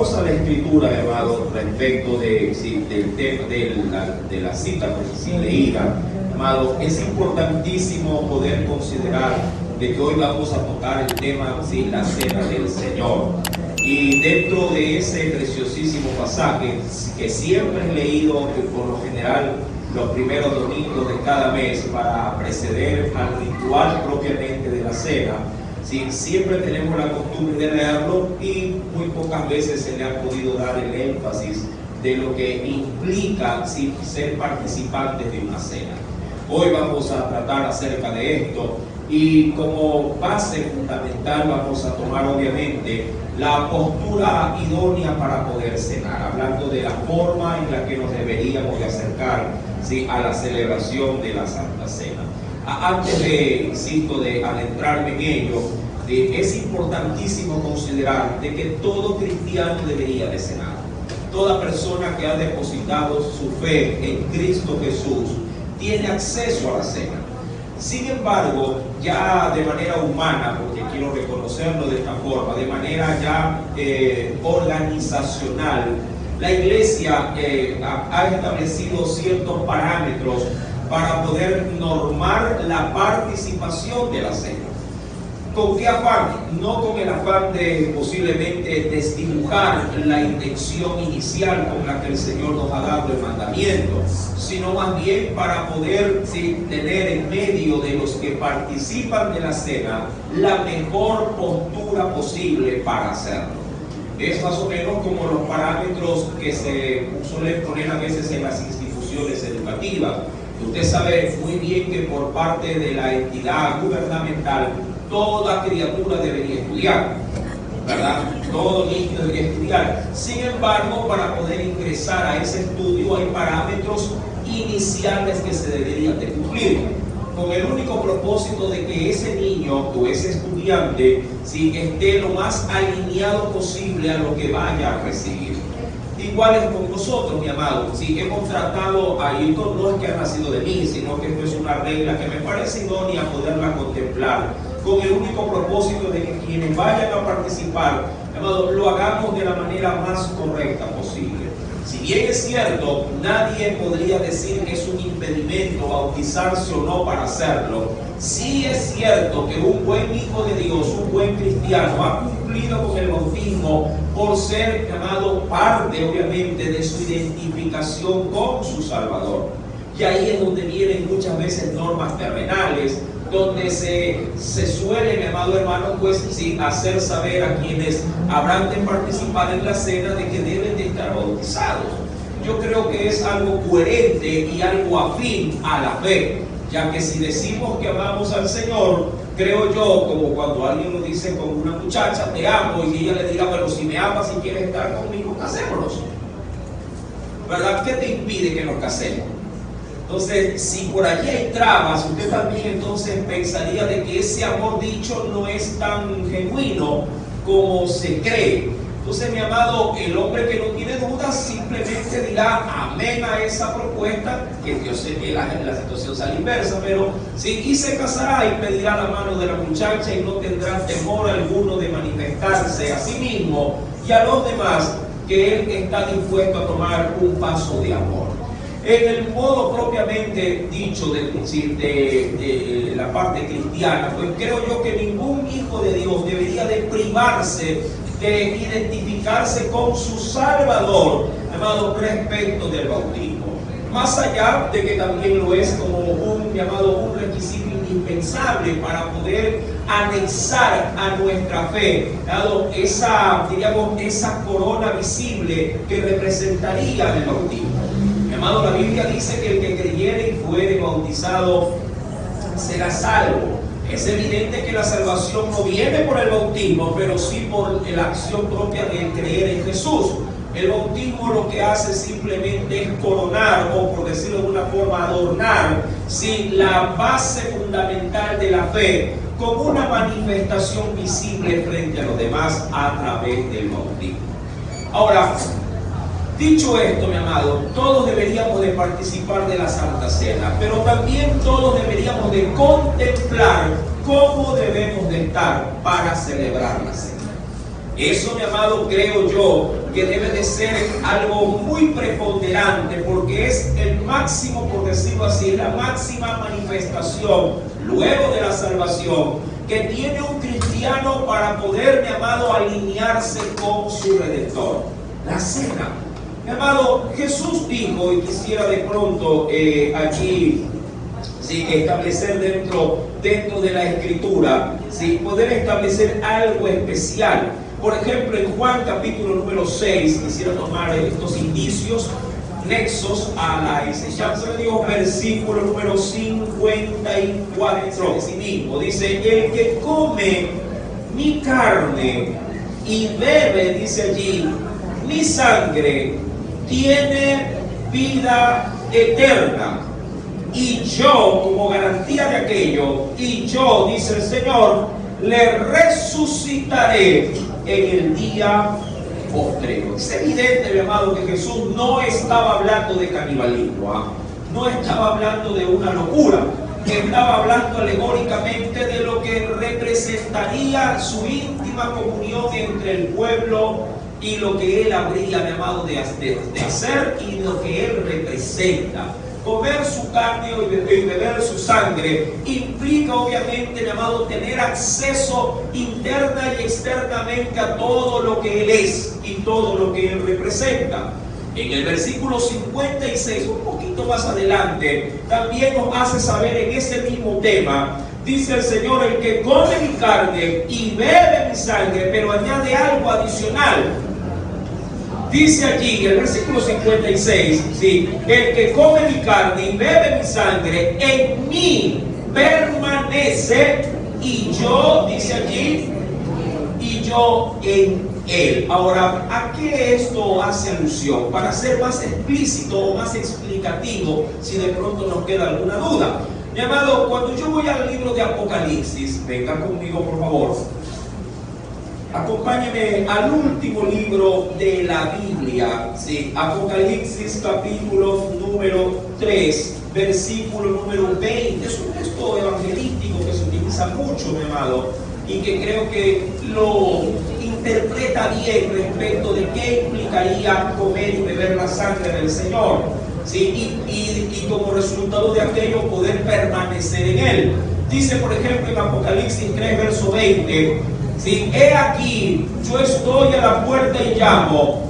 vamos a la escritura, hermano, respecto del tema de la cita leída, hermano, es importantísimo poder considerar de que hoy vamos a tocar el tema, la cena del Señor. Y dentro de ese preciosísimo pasaje, que siempre he leído, que por lo general los primeros domingos de cada mes, para preceder al ritual propiamente de la cena, siempre tenemos la costumbre de leerlo y muy pocas veces se le ha podido dar el énfasis de lo que implica ser participantes de una cena. Hoy vamos a tratar acerca de esto y como base fundamental vamos a tomar obviamente la postura idónea para poder cenar, hablando de la forma en la que nos deberíamos de acercar a la celebración de la Santa Cena. Antes de adentrarme en ello, es importantísimo considerar de que todo cristiano debería de cenar. Toda persona que ha depositado su fe en Cristo Jesús tiene acceso a la cena. Sin embargo, ya de manera humana, porque quiero reconocerlo de esta forma, de manera ya organizacional, la Iglesia ha establecido ciertos parámetros para poder normar la participación de la cena. ¿Con qué afán? No con el afán de posiblemente desdibujar la intención inicial con la que el Señor nos ha dado el mandamiento, sino más bien para poder tener en medio de los que participan de la cena la mejor postura posible para hacerlo. Es más o menos como los parámetros que se suelen poner a veces en las instituciones educativas. Usted sabe muy bien que por parte de la entidad gubernamental toda criatura debería estudiar, ¿verdad? Todo niño debería estudiar. Sin embargo, para poder ingresar a ese estudio hay parámetros iniciales que se deberían de cumplir, con el único propósito de que ese niño o ese estudiante esté lo más alineado posible a lo que vaya a recibir. Igual es con nosotros, mi amado. Hemos tratado, ahí esto no es que ha nacido de mí, sino que esto es una regla que me parece idónea poderla contemplar, con el único propósito de que quienes vayan a participar, amado, lo hagamos de la manera más correcta posible. Si bien es cierto, nadie podría decir que es un impedimento bautizarse o no para hacerlo, sí es cierto que un buen hijo de Dios, un buen cristiano, ha cumplido con el bautismo por ser, amado, parte obviamente de su identificación con su Salvador. Y ahí es donde vienen muchas veces normas terrenales, donde se suele, amado hermano, hacer saber a quienes habrán de participar en la cena de que deben de estar bautizados. Yo creo que es algo coherente y algo afín a la fe, ya que si decimos que amamos al Señor, creo yo, como cuando alguien lo dice con una muchacha, te amo, y ella le diga, bueno, si me amas y quieres estar conmigo, casémonos, ¿verdad? ¿Qué te impide que nos casemos? Entonces, si por allí hay trabas, usted también entonces pensaría de que ese amor dicho no es tan genuino como se cree. Entonces, mi amado, el hombre que no tiene dudas simplemente dirá amén a esa propuesta, que yo sé que la situación sale inversa, pero y se casará y pedirá la mano de la muchacha y no tendrá temor alguno de manifestarse a sí mismo y a los demás que él está dispuesto a tomar un paso de amor. En el modo propiamente dicho de la parte cristiana, pues creo yo que ningún hijo de Dios debería de privarse de identificarse con su Salvador, amado, respecto del bautismo. Más allá de que también lo es como un requisito indispensable para poder anexar a nuestra fe, dado esa corona visible que representaría el bautismo. Amado, la Biblia dice que el que creyere y fuere bautizado será salvo. Es evidente que la salvación no viene por el bautismo, pero sí por la acción propia de creer en Jesús. El bautismo lo que hace simplemente es coronar, o por decirlo de una forma, adornar, la base fundamental de la fe, con una manifestación visible frente a los demás a través del bautismo. Ahora, dicho esto, mi amado, todos deberíamos de participar de la Santa Cena, pero también todos deberíamos de contemplar cómo debemos de estar para celebrar la cena. Eso, mi amado, creo yo, que debe de ser algo muy preponderante, porque es el máximo, por decirlo así, la máxima manifestación luego de la salvación que tiene un cristiano para poder, mi amado, alinearse con su Redentor. La cena. Mi amado, Jesús dijo, y quisiera de pronto aquí establecer dentro de la Escritura, poder establecer algo especial. Por ejemplo, en Juan capítulo número 6, quisiera tomar estos indicios nexos a la enseñanza de Dios, versículo número 54, así mismo, dice: el que come mi carne y bebe, dice allí, mi sangre, tiene vida eterna, y yo, como garantía de aquello, y yo, dice el Señor, le resucitaré en el día postrero. Es evidente, mi amado, que Jesús no estaba hablando de canibalismo, no estaba hablando de una locura, estaba hablando alegóricamente de lo que representaría su íntima comunión entre el pueblo y lo que él habría, mi amado, de hacer, y lo que él representa. Comer su carne y beber su sangre implica, obviamente, mi amado, tener acceso interna y externamente a todo lo que él es y todo lo que él representa. En el versículo 56, un poquito más adelante, también nos hace saber en ese mismo tema. Dice el Señor: el que come mi carne y bebe mi sangre, pero añade algo adicional. Dice allí, en el versículo 56, el que come mi carne y bebe mi sangre, en mí permanece, y yo, dice allí, y yo en él. Ahora, ¿a qué esto hace alusión? Para ser más explícito o más explicativo, si de pronto nos queda alguna duda. Mi amado, cuando yo voy al libro de Apocalipsis, venga conmigo por favor. Acompáñeme al último libro de la Biblia, Apocalipsis capítulo número 3, versículo número 20. Es un texto evangelístico que se utiliza mucho, mi amado, y que creo que lo interpreta bien respecto de qué implicaría comer y beber la sangre del Señor, y como resultado de aquello poder permanecer en él. Dice, por ejemplo, en Apocalipsis 3, verso 20, he aquí, yo estoy a la puerta y llamo.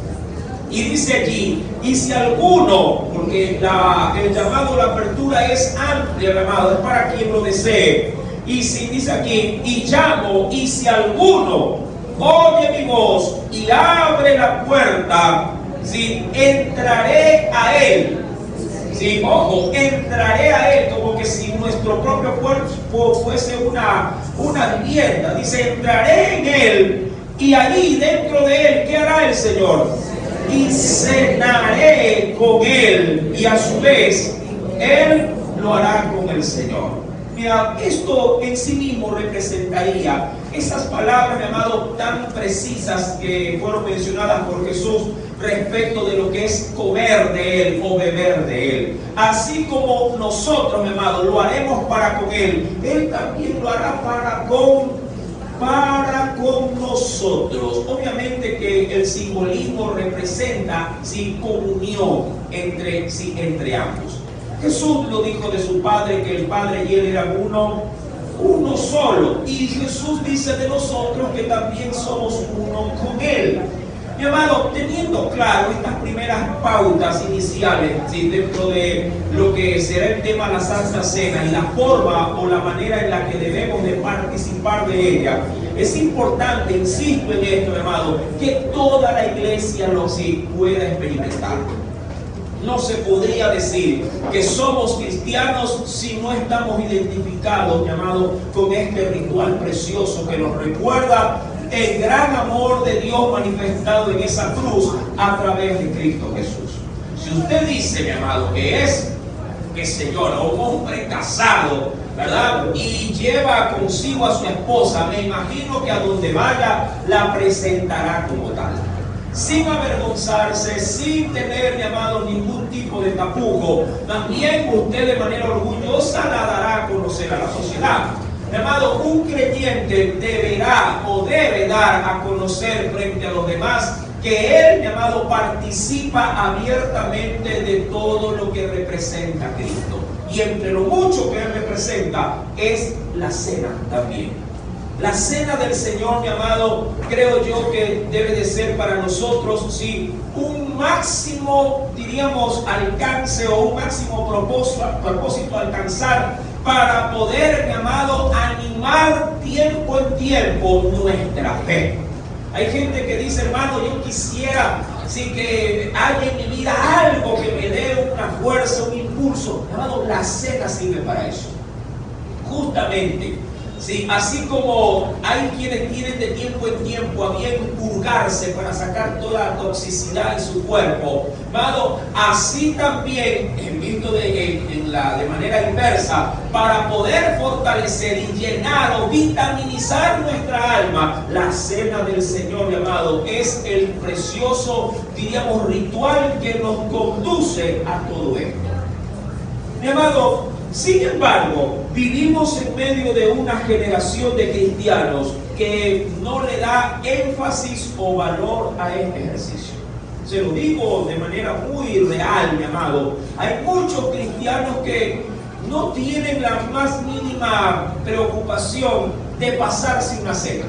Y dice allí, y si alguno, porque el llamado, la apertura es amplia, amado, es para quien lo desee. Y si dice aquí, y llamo, y si alguno oye mi voz y abre la puerta, entraré a él. Ojo, entraré a él, como que si nuestro propio cuerpo fuese una vivienda. Dice, entraré en él, y allí dentro de él, ¿qué hará el Señor? Y cenaré con él, y a su vez él lo hará con el Señor. Mira, esto en sí mismo representaría esas palabras, mi amado, tan precisas que fueron mencionadas por Jesús respecto de lo que es comer de él o beber de él. Así como nosotros, mi amado, lo haremos para con él, él también lo hará para con nosotros. Obviamente que el simbolismo representa comunión entre ambos. Jesús lo dijo de su Padre, que el Padre y él eran uno solo. Y Jesús dice de nosotros que también somos uno con él. Mi amado, teniendo claro estas primeras pautas iniciales, dentro de lo que será el tema de la Santa Cena y la forma o la manera en la que debemos de participar de ella, es importante, insisto en esto, mi amado, que toda la iglesia lo pueda experimentar. No se podría decir que somos cristianos si no estamos identificados, mi amado, con este ritual precioso que nos recuerda el gran amor de Dios manifestado en esa cruz a través de Cristo Jesús. Si usted dice, mi amado, que es, qué sé yo, un hombre casado, ¿verdad? Y lleva consigo a su esposa, me imagino que a donde vaya la presentará como tal, sin avergonzarse, sin tener, mi amado, ningún tipo de tapujo. También usted de manera orgullosa la dará a conocer a la sociedad. Mi amado, un creyente deberá o debe dar a conocer frente a los demás que él, mi amado, participa abiertamente de todo lo que representa a Cristo. Y entre lo mucho que él representa es la cena también. La cena del Señor, mi amado, creo yo que debe de ser para nosotros, sí, un máximo, diríamos, alcance o un máximo propósito a alcanzar para poder, mi amado, animar tiempo en tiempo nuestra fe. Hay gente que dice, hermano, yo quisiera, sí, que haya en mi vida algo que me dé una fuerza, un impulso. Hermano, la cena sirve para eso. Justamente. Sí, así como hay quienes tienen de tiempo en tiempo a bien purgarse para sacar toda la toxicidad en su cuerpo, ¿vale? Así también, visto de manera inversa, para poder fortalecer y llenar o vitaminizar nuestra alma, la cena del Señor, mi amado, es el precioso, diríamos, ritual que nos conduce a todo esto. Mi amado, sin embargo, vivimos en medio de una generación de cristianos que no le da énfasis o valor a este ejercicio. Se lo digo de manera muy real, mi amado. Hay muchos cristianos que no tienen la más mínima preocupación de pasarse una cena.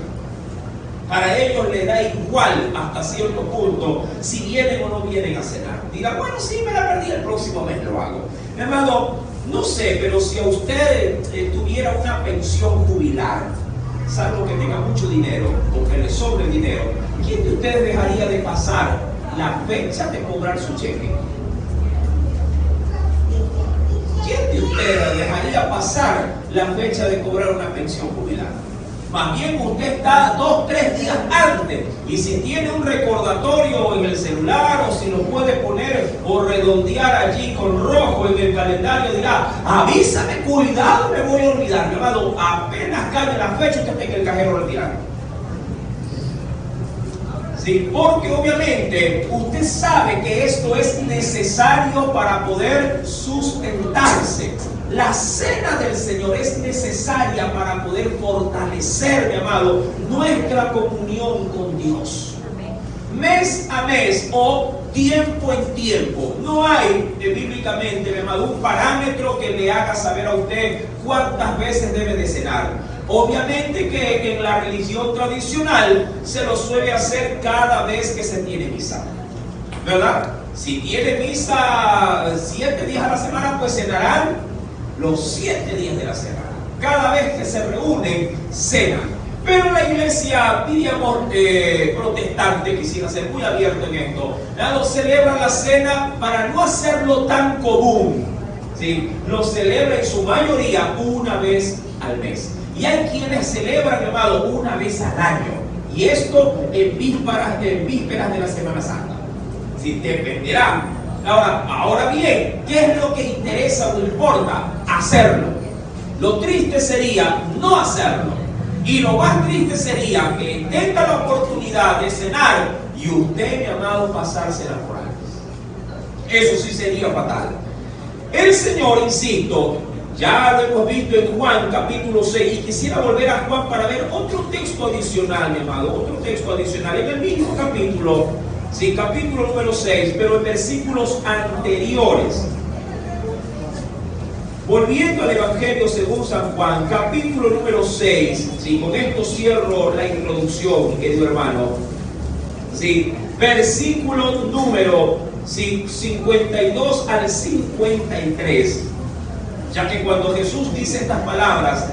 Para ellos les da igual hasta cierto punto si vienen o no vienen a cenar. Digan, bueno, sí, me la perdí, el próximo mes lo hago. Mi amado, no sé, pero si a usted tuviera una pensión jubilar, salvo que tenga mucho dinero o que le sobre dinero, ¿quién de ustedes dejaría de pasar la fecha de cobrar su cheque? ¿Quién de ustedes dejaría pasar la fecha de cobrar una pensión jubilar? Más bien usted está 2 o 3 días antes, y si tiene un recordatorio en el celular o si lo puede poner o redondear allí con rojo en el calendario, dirá, avísame, cuidado, me voy a olvidar. Mi amado, apenas cae la fecha, usted tiene que el cajero retirar. Sí, porque obviamente usted sabe que esto es necesario para poder sustentarse. La cena del Señor es necesaria para poder fortalecer, mi amado, nuestra comunión con Dios. Mes a mes o tiempo en tiempo. No hay bíblicamente, mi amado, un parámetro que le haga saber a usted cuántas veces debe de cenar. Obviamente que en la religión tradicional se lo suele hacer cada vez que se tiene misa, ¿verdad? Si tiene misa 7 días a la semana, pues cenarán los 7 días de la semana. Cada vez que se reúnen, cenan. Pero la iglesia, diríamos, protestante, quisiera ser muy abierto en esto, celebra la cena para no hacerlo tan común, ¿sí? Lo celebra en su mayoría una vez al mes. Y hay quienes celebran, mi amado, una vez al año. Y esto en vísperas de la Semana Santa. ¿Sí? Dependerá. Ahora bien, ¿qué es lo que interesa o importa? Hacerlo. Lo triste sería no hacerlo. Y lo más triste sería que tenga la oportunidad de cenar y usted, mi amado, pasársela por antes. Eso sí sería fatal. El Señor, insisto, ya lo hemos visto en Juan capítulo 6, y quisiera volver a Juan para ver otro texto adicional, mi amado, otro texto adicional en el mismo capítulo, sí, capítulo número 6, pero en versículos anteriores. Volviendo al Evangelio según San Juan, capítulo número 6, sí, con esto cierro la introducción, querido hermano, sí, versículo número 52 al 53. Ya que cuando Jesús dice estas palabras,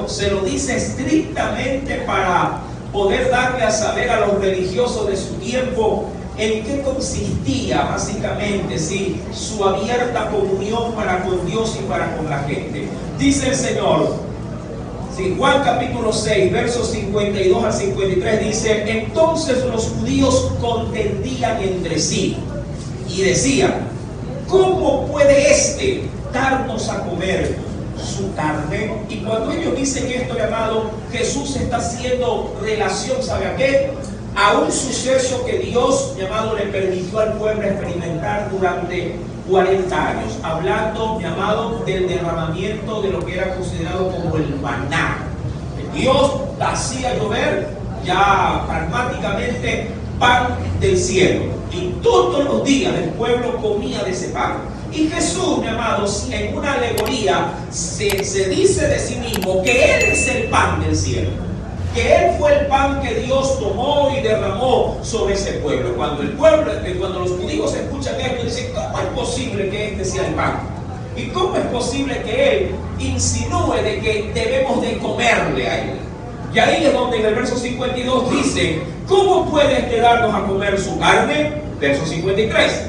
se lo dice estrictamente para poder darle a saber a los religiosos de su tiempo en qué consistía básicamente, ¿sí?, su abierta comunión para con Dios y para con la gente. Dice el Señor, ¿sí?, Juan capítulo 6, versos 52 al 53, dice: entonces los judíos contendían entre sí y decían: ¿cómo puede darnos a comer su carne? Y cuando ellos dicen esto, mi amado, Jesús está haciendo relación, ¿sabe a qué? A un suceso que Dios, mi amado, le permitió al pueblo experimentar durante 40 años. Hablando, mi amado, del derramamiento de lo que era considerado como el maná. Dios hacía llover ya pragmáticamente pan del cielo. Y todos los días el pueblo comía de ese pan. Y Jesús, mi amado, en una alegoría se dice de sí mismo que Él es el pan del cielo, que Él fue el pan que Dios tomó y derramó sobre ese pueblo. Cuando los judíos escuchan esto, dicen: ¿cómo es posible que este sea el pan? ¿Y cómo es posible que Él insinúe de que debemos de comerle a Él? Y ahí es donde en el verso 52 dice: ¿cómo puede darnos a comer su carne? Verso 53.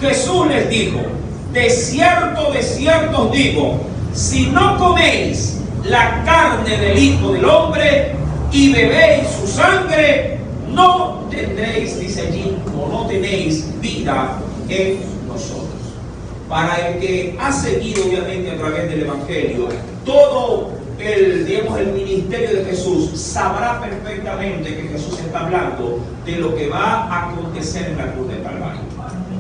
Jesús les dijo: de cierto os digo, si no coméis la carne del Hijo del Hombre y bebéis su sangre, no tendréis, dice allí, o no tenéis vida en nosotros. Para el que ha seguido obviamente a través del Evangelio todo el ministerio de Jesús, sabrá perfectamente que Jesús está hablando de lo que va a acontecer en la cruz del Calvario.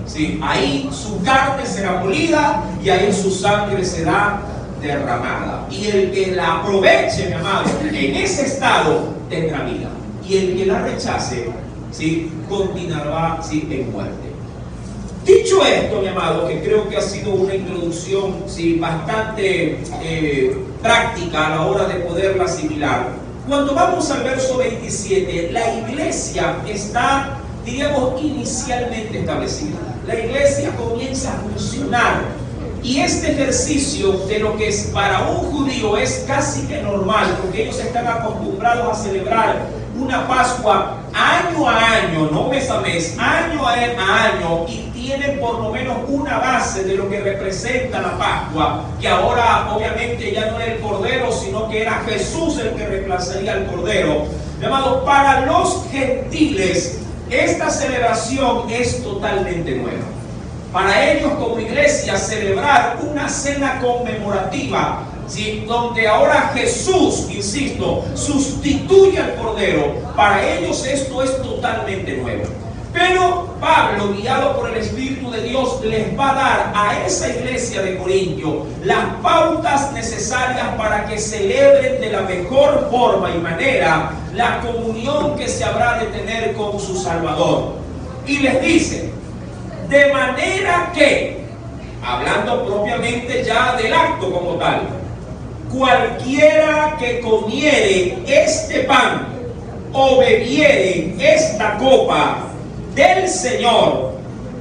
Sí, ahí su carne será molida y ahí su sangre será derramada. Y el que la aproveche, mi amado, en ese estado tendrá vida. Y el que la rechace, ¿sí?, continuará, ¿sí?, en muerte. Dicho esto, mi amado, que creo que ha sido una introducción, ¿sí?, bastante práctica a la hora de poderla asimilar. Cuando vamos al verso 27, la iglesia está, diríamos, inicialmente establecida. La iglesia comienza a funcionar. Y este ejercicio de lo que es para un judío es casi que normal, porque ellos están acostumbrados a celebrar una Pascua año a año, no mes a mes, año a año, y tienen por lo menos una base de lo que representa la Pascua, que ahora obviamente ya no era el Cordero, sino que era Jesús el que reemplazaría al Cordero. Llamado, para los gentiles, esta celebración es totalmente nueva. Para ellos como iglesia, celebrar una cena conmemorativa, ¿sí?, donde ahora Jesús, insisto, sustituye al Cordero, para ellos esto es totalmente nuevo. Pero Pablo, guiado por el Espíritu de Dios, les va a dar a esa iglesia de Corintio las pautas necesarias para que celebren de la mejor forma y manera la comunión que se habrá de tener con su Salvador. Y les dice: de manera que, hablando propiamente ya del acto como tal, cualquiera que comiere este pan o bebiere esta copa del Señor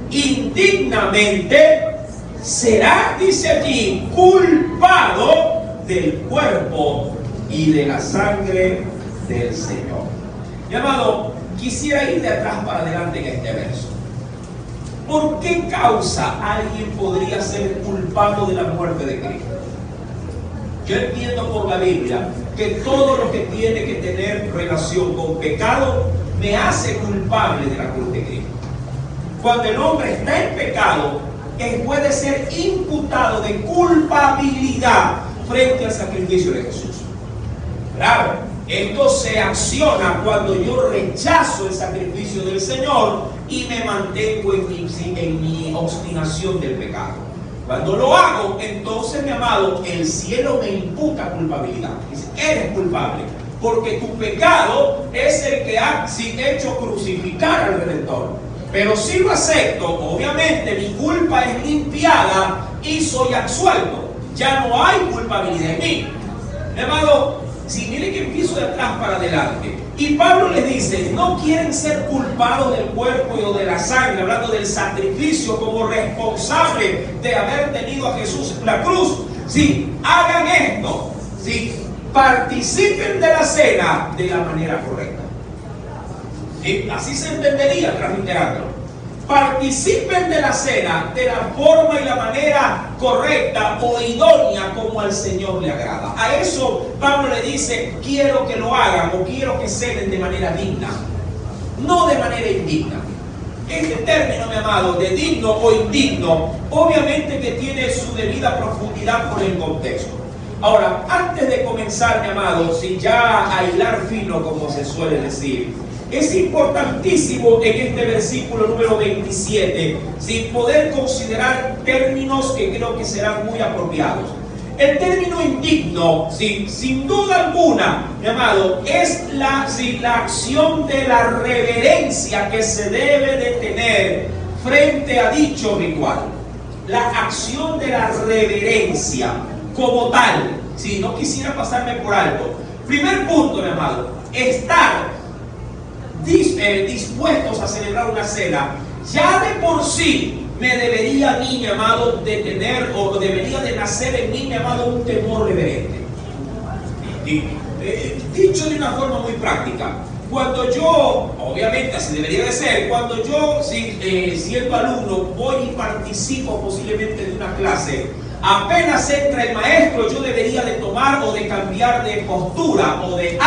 indignamente, será, dice allí, culpado del cuerpo y de la sangre del Señor. Mi amado, quisiera ir de atrás para adelante en este verso. ¿Por qué causa alguien podría ser culpado de la muerte de Cristo? Yo entiendo por la Biblia que todo lo que tiene que tener relación con pecado me hace culpable de la cruz de Cristo. Cuando el hombre está en pecado, él puede ser imputado de culpabilidad frente al sacrificio de Jesús. Claro, esto se acciona cuando yo rechazo el sacrificio del Señor y me mantengo en mi obstinación del pecado. Cuando lo hago, entonces, mi amado, el cielo me imputa culpabilidad. Dice: eres culpable, porque tu pecado es el que ha hecho crucificar al Redentor. Pero si lo acepto, obviamente mi culpa es limpiada y soy absuelto. Ya no hay culpabilidad en mí. Mi amado, si mire que empiezo de atrás para adelante, y Pablo les dice: no quieren ser culpados del cuerpo o de la sangre, hablando del sacrificio como responsable de haber tenido a Jesús en la cruz. Sí, hagan esto, sí, participen de la cena de la manera correcta. ¿Sí? Así se entendería transliterándolo. Participen de la cena de la forma y la manera correcta o idónea como al Señor le agrada. A eso Pablo le dice: quiero que lo hagan o quiero que cenen de manera digna, no de manera indigna. Este término, mi amado, de digno o indigno, obviamente que tiene su debida profundidad por el contexto. Ahora, antes de comenzar, mi amado, si ya a hilar fino, como se suele decir, es importantísimo en este versículo número 27, sin poder considerar términos que creo que serán muy apropiados. El término indigno, sí, sin duda alguna, mi amado, es la acción de la reverencia que se debe de tener frente a dicho ritual. La acción de la reverencia como tal. Si no quisiera pasarme por alto. Primer punto, mi amado, estar dispuestos a celebrar una cena, ya de por sí me debería a mí, mi amado, de tener, o debería de nacer en mí, mi amado, un temor reverente. Dicho de una forma muy práctica, cuando yo, obviamente así debería de ser, cuando yo, siendo alumno, voy y participo posiblemente de una clase, apenas entra el maestro, yo debería de tomar o de cambiar de postura o de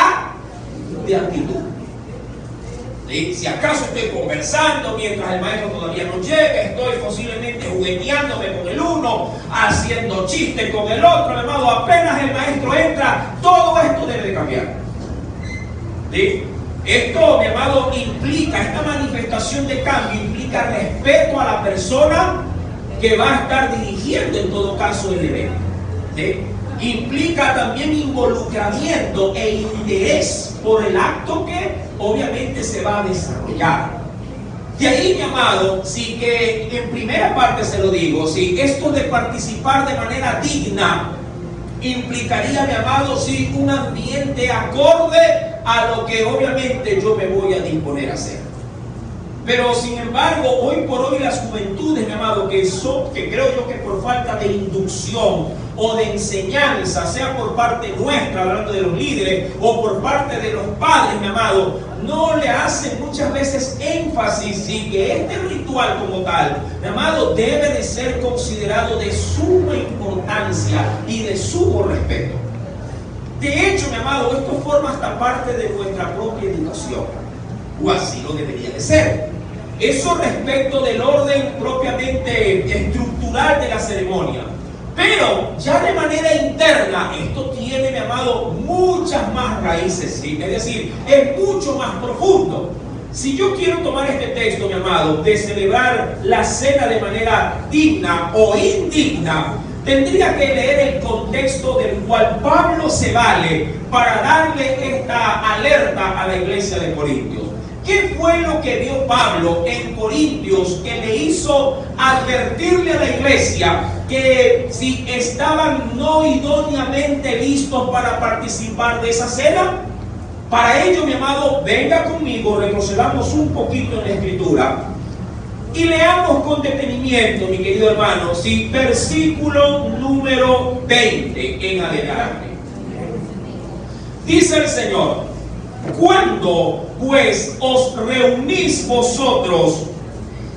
actitud. ¿Sí? Si acaso estoy conversando mientras el maestro todavía no llega, estoy posiblemente jugueteándome con el uno, haciendo chistes con el otro, mi amado, apenas el maestro entra, todo esto debe de cambiar. ¿Sí? Esto, mi amado, implica, esta manifestación de cambio implica respeto a la persona que va a estar dirigiendo en todo caso el evento. ¿Sí? Implica también involucramiento e interés por el acto que obviamente se va a desarrollar. De ahí, mi amado, sí, que en primera parte se lo digo, sí, esto de participar de manera digna implicaría, mi amado, sí, un ambiente acorde a lo que obviamente yo me voy a disponer a hacer. Pero sin embargo, hoy por hoy las juventudes, mi amado, que creo yo que por falta de inducción o de enseñanza, sea por parte nuestra, hablando de los líderes, o por parte de los padres, mi amado, no le hacen muchas veces énfasis en que este ritual como tal, mi amado, debe de ser considerado de suma importancia y de sumo respeto. De hecho, mi amado, esto forma hasta parte de nuestra propia educación, o así lo debería de ser. Eso respecto del orden propiamente estructural de la ceremonia. Pero ya de manera interna, esto tiene, mi amado, muchas más raíces, ¿sí? Es decir, es mucho más profundo. Si yo quiero tomar este texto, mi amado, de celebrar la cena de manera digna o indigna, tendría que leer el contexto del cual Pablo se vale para darle esta alerta a la iglesia de Corintios. ¿Qué fue lo que vio Pablo en Corintios que le hizo advertirle a la iglesia que si estaban no idóneamente listos para participar de esa cena? Para ello, mi amado, venga conmigo, retrocedamos un poquito en la escritura y leamos con detenimiento, mi querido hermano, sí, versículo número 20 en adelante. Dice el Señor: cuando pues os reunís vosotros,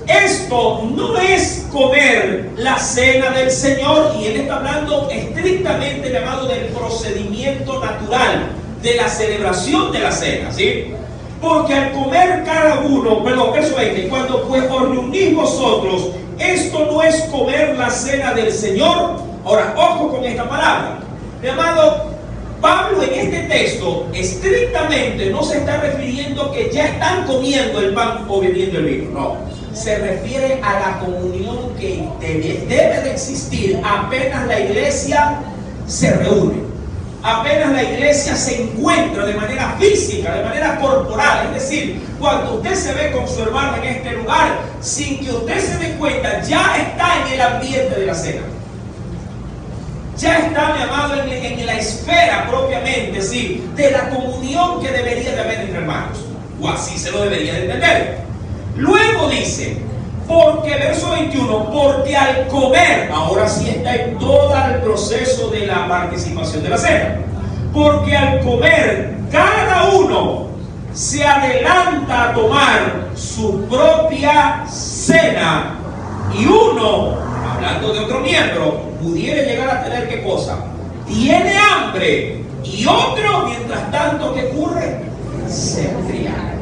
esto no es comer la cena del Señor. Y él está hablando estrictamente, llamado, del procedimiento natural de la celebración de la cena, ¿sí? Porque al comer cada uno, verso 20, cuando pues os reunís vosotros, esto no es comer la cena del Señor. Ahora, ojo con esta palabra, mi amado. Pablo en este texto estrictamente no se está refiriendo que ya están comiendo el pan o bebiendo el vino, no. Se refiere a la comunión que debe de existir apenas la iglesia se reúne, apenas la iglesia se encuentra de manera física, de manera corporal. Es decir, cuando usted se ve con su hermano en este lugar, sin que usted se dé cuenta, ya está en el ambiente de la cena. Ya está, mi amado, en la esfera propiamente, sí, de la comunión que debería de haber entre hermanos. O así se lo debería de entender. Luego dice, porque, verso 21, porque al comer, ahora sí está en todo el proceso de la participación de la cena. Porque al comer, cada uno se adelanta a tomar su propia cena, y uno, hablando de otro miembro, pudiera llegar a tener ¿qué cosa? Tiene hambre, y otro, mientras tanto, ¿qué ocurre? Se embriaga.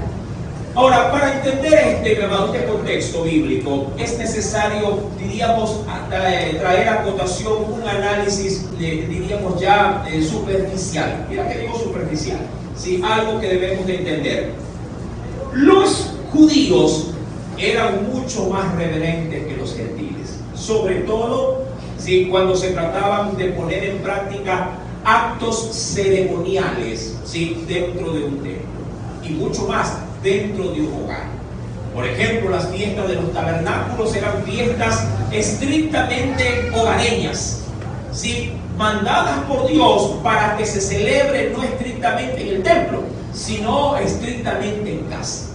Ahora, para entender este contexto bíblico, es necesario, diríamos, traer a cotación un análisis, diríamos ya, superficial. Mira que digo superficial, ¿sí? Algo que debemos de entender. Los judíos eran mucho más reverentes que los gentiles, sobre todo ¿sí? Cuando se trataban de poner en práctica actos ceremoniales, ¿sí? Dentro de un templo, y mucho más dentro de un hogar. Por ejemplo, las fiestas de los tabernáculos eran fiestas estrictamente hogareñas, ¿sí? Mandadas por Dios para que se celebre no estrictamente en el templo, sino estrictamente en casa.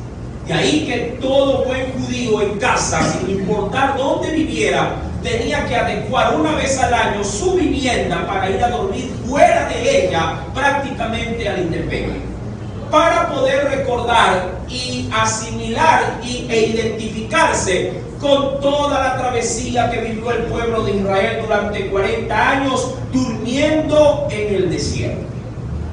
De ahí que todo buen judío en casa, sin importar dónde viviera, tenía que adecuar una vez al año su vivienda para ir a dormir fuera de ella, prácticamente a la intemperie, para poder recordar y asimilar e identificarse con toda la travesía que vivió el pueblo de Israel durante 40 años durmiendo en el desierto.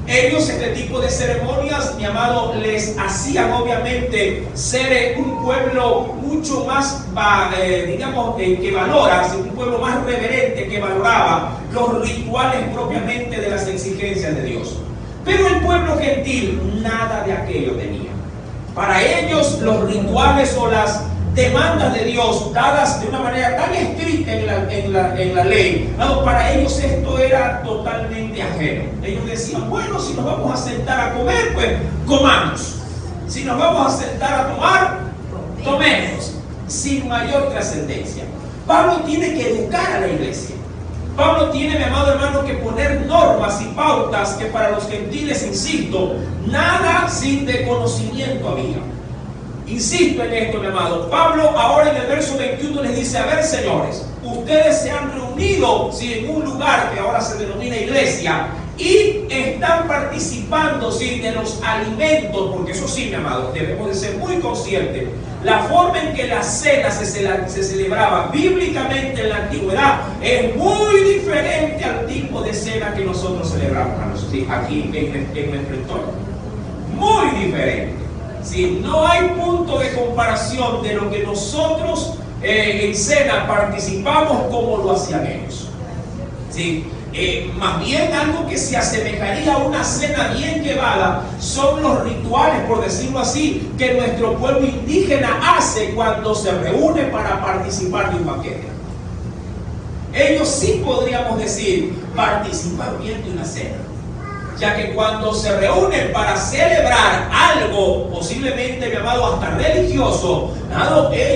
Ellos, este tipo de ceremonias, mi amado, les hacían obviamente ser un pueblo mucho más, que valora, un pueblo más reverente, que valoraba los rituales propiamente de las exigencias de Dios. Pero el pueblo gentil nada de aquello tenía. Para ellos los rituales o las demandas de Dios dadas de una manera tan estricta en la ley, para ellos esto era totalmente ajeno. Ellos decían, bueno, si nos vamos a sentar a comer, pues comamos. Si nos vamos a sentar a tomar, tomemos, sin mayor trascendencia. Pablo tiene que educar a la iglesia. Pablo tiene, mi amado hermano, que poner normas y pautas que para los gentiles, insisto, nada sin de conocimiento había. Insisto en esto, mi amado. Pablo ahora en el verso 21 les dice, a ver, señores, ustedes se han reunido, ¿sí?, en un lugar que ahora se denomina iglesia, y están participando, ¿sí?, de los alimentos, porque eso sí, mi amado, debemos de ser muy conscientes. La forma en que la cena se celebraba bíblicamente en la antigüedad es muy diferente al tipo de cena que nosotros celebramos aquí en nuestro entorno. Muy diferente. ¿Sí? No hay punto de comparación de lo que nosotros en cena participamos como lo hacían ellos. ¿Sí? Más bien algo que se asemejaría a una cena bien llevada son los rituales, por decirlo así, que nuestro pueblo indígena hace cuando se reúne para participar de un banquete. Ellos sí podríamos decir participar bien de una cena, ya que cuando se reúnen para celebrar algo, posiblemente, mi amado, hasta religioso,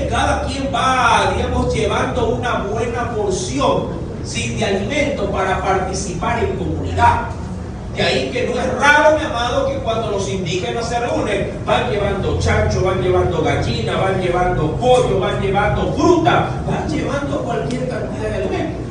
cada quien va, digamos, llevando una buena porción, ¿sí?, de alimento para participar en comunidad. De ahí que no es raro, mi amado, que cuando los indígenas se reúnen, van llevando chancho, van llevando gallina, van llevando pollo, van llevando fruta, van llevando cualquier cantidad de alimentos.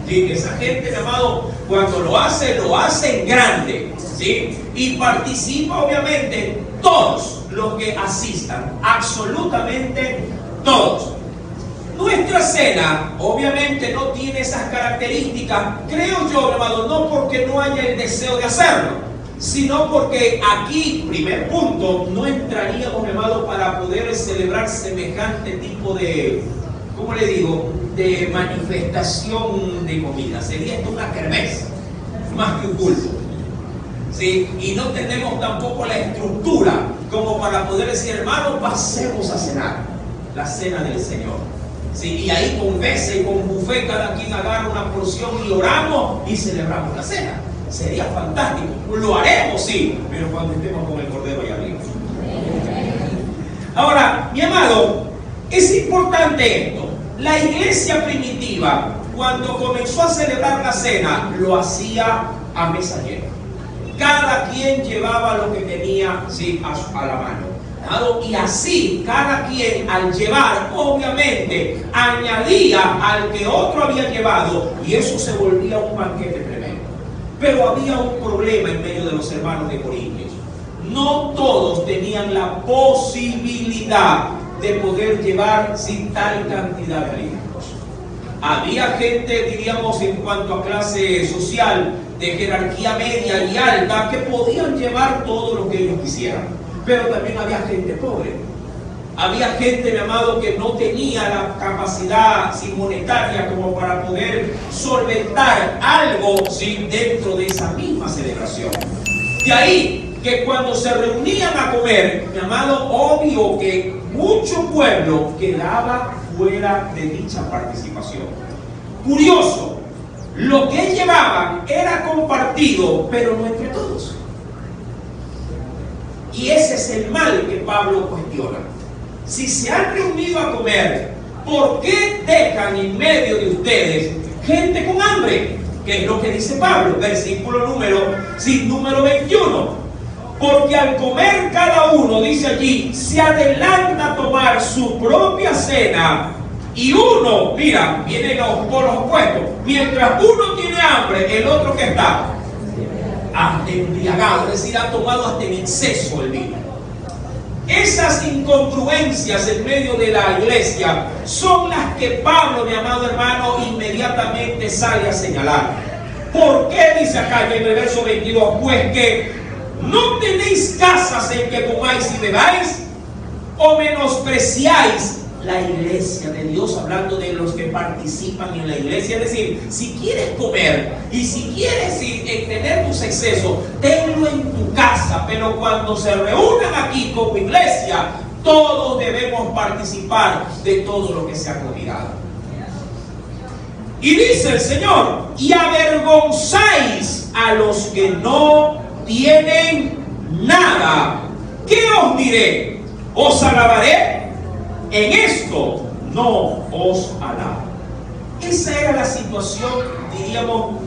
¿Sí? Esa gente, mi amado, cuando lo hace en grande, ¿sí?, y participa obviamente todos los que asistan, absolutamente todos. Nuestra cena obviamente no tiene esas características, creo yo, mi amado, no porque no haya el deseo de hacerlo, sino porque aquí, primer punto, no entraríamos, mi amado, para poder celebrar semejante tipo de, ¿cómo le digo?, de manifestación de comida. Sería esto una kermés, más que un culto. ¿Sí? Y no tenemos tampoco la estructura como para poder decir, hermano, pasemos a cenar, la cena del Señor. ¿Sí? Y ahí con mesa y con buffet cada quien agarra una porción y oramos y celebramos la cena. Sería fantástico. Lo haremos, sí, pero cuando estemos con el Cordero allá arriba. Ahora, mi amado, es importante esto. La iglesia primitiva, cuando comenzó a celebrar la cena, lo hacía a mesa llena. Cada quien llevaba lo que tenía, sí, a la mano. Y así cada quien, al llevar, obviamente añadía al que otro había llevado, y eso se volvía un banquete tremendo. Pero había un problema en medio de los hermanos de Corintios. No todos tenían la posibilidad de poder llevar sin tal cantidad de alimentos. Había gente, diríamos, en cuanto a clase social, de jerarquía media y alta, que podían llevar todo lo que ellos quisieran. Pero también había gente pobre. Había gente, mi amado, que no tenía la capacidad monetaria como para poder solventar algo, ¿sí?, dentro de esa misma celebración. De ahí que cuando se reunían a comer, mi amado, obvio que mucho pueblo quedaba fuera de dicha participación. Curioso, lo que llevaban era compartido, pero no entre todos. Y ese es el mal que Pablo cuestiona. Si se han reunido a comer, ¿por qué dejan en medio de ustedes gente con hambre? Que es lo que dice Pablo, versículo número 21. Porque al comer cada uno, dice allí, se adelanta a tomar su propia cena. Y uno, mira, vienen los polos opuestos. Mientras uno tiene hambre, el otro que está embriagado, es decir, ha tomado hasta en exceso el vino. Esas incongruencias en medio de la iglesia son las que Pablo, mi amado hermano, inmediatamente sale a señalar. ¿Por qué dice acá en el verso 22? Pues que no tenéis casas en que comáis y bebáis, o menospreciáis la iglesia de Dios, hablando de los que participan en la iglesia. Es decir, si quieres comer y si quieres tener tus excesos, tenlo en tu casa, pero cuando se reúnan aquí como iglesia, todos debemos participar de todo lo que se ha convidado. Y dice el Señor, y avergonzáis a los que no tienen nada. ¿Qué os diré? ¿Os alabaré? En esto no os alabo. Esa era la situación, diríamos,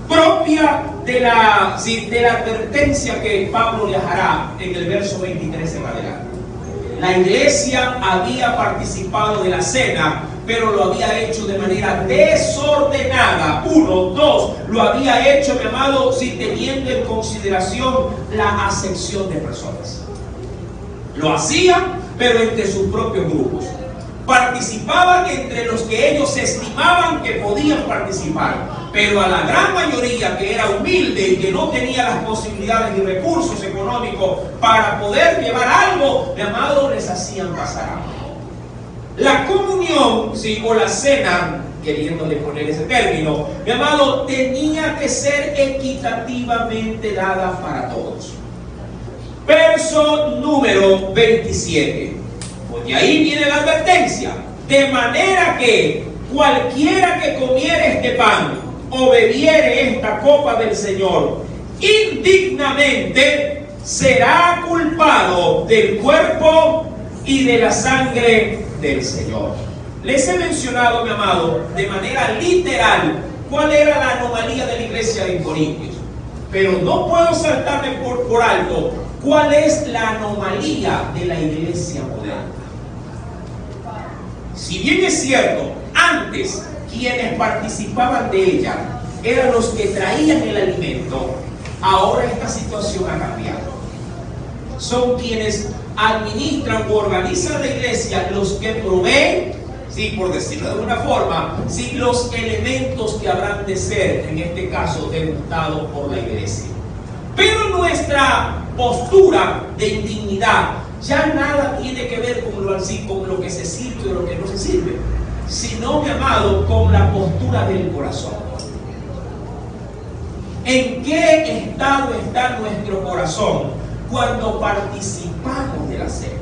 propia de la advertencia que Pablo le hará en el verso 23 en adelante. La iglesia había participado de la cena, pero lo había hecho de manera desordenada. 1, 2, lo había hecho, mi amado, teniendo en consideración la acepción de personas. Lo hacía, pero entre sus propios grupos. Participaban entre los que ellos estimaban que podían participar, pero a la gran mayoría que era humilde y que no tenía las posibilidades y recursos económicos para poder llevar algo, mi amado, les hacían pasar hambre. La comunión, o la cena, queriéndole poner ese término, mi amado, tenía que ser equitativamente dada para todos. Verso número 27. Pues de ahí viene la advertencia. De manera que cualquiera que comiere este pan o bebiere esta copa del Señor indignamente será culpado del cuerpo y de la sangre del Señor. Les he mencionado, mi amado, de manera literal cuál era la anomalía de la iglesia de Corintios, pero no puedo saltarme por alto cuál es la anomalía de la iglesia moderna. Si bien es cierto, antes quienes participaban de ella eran los que traían el alimento, ahora esta situación ha cambiado. Son quienes administran o organizan la iglesia los que proveen, por decirlo de alguna forma, los elementos que habrán de ser, en este caso, degustados por la iglesia. Pero nuestra postura de indignidad ya nada tiene que ver con lo que se sirve o lo que no se sirve, sino, mi amado, con la postura del corazón. ¿En qué estado está nuestro corazón cuando participamos de la cena?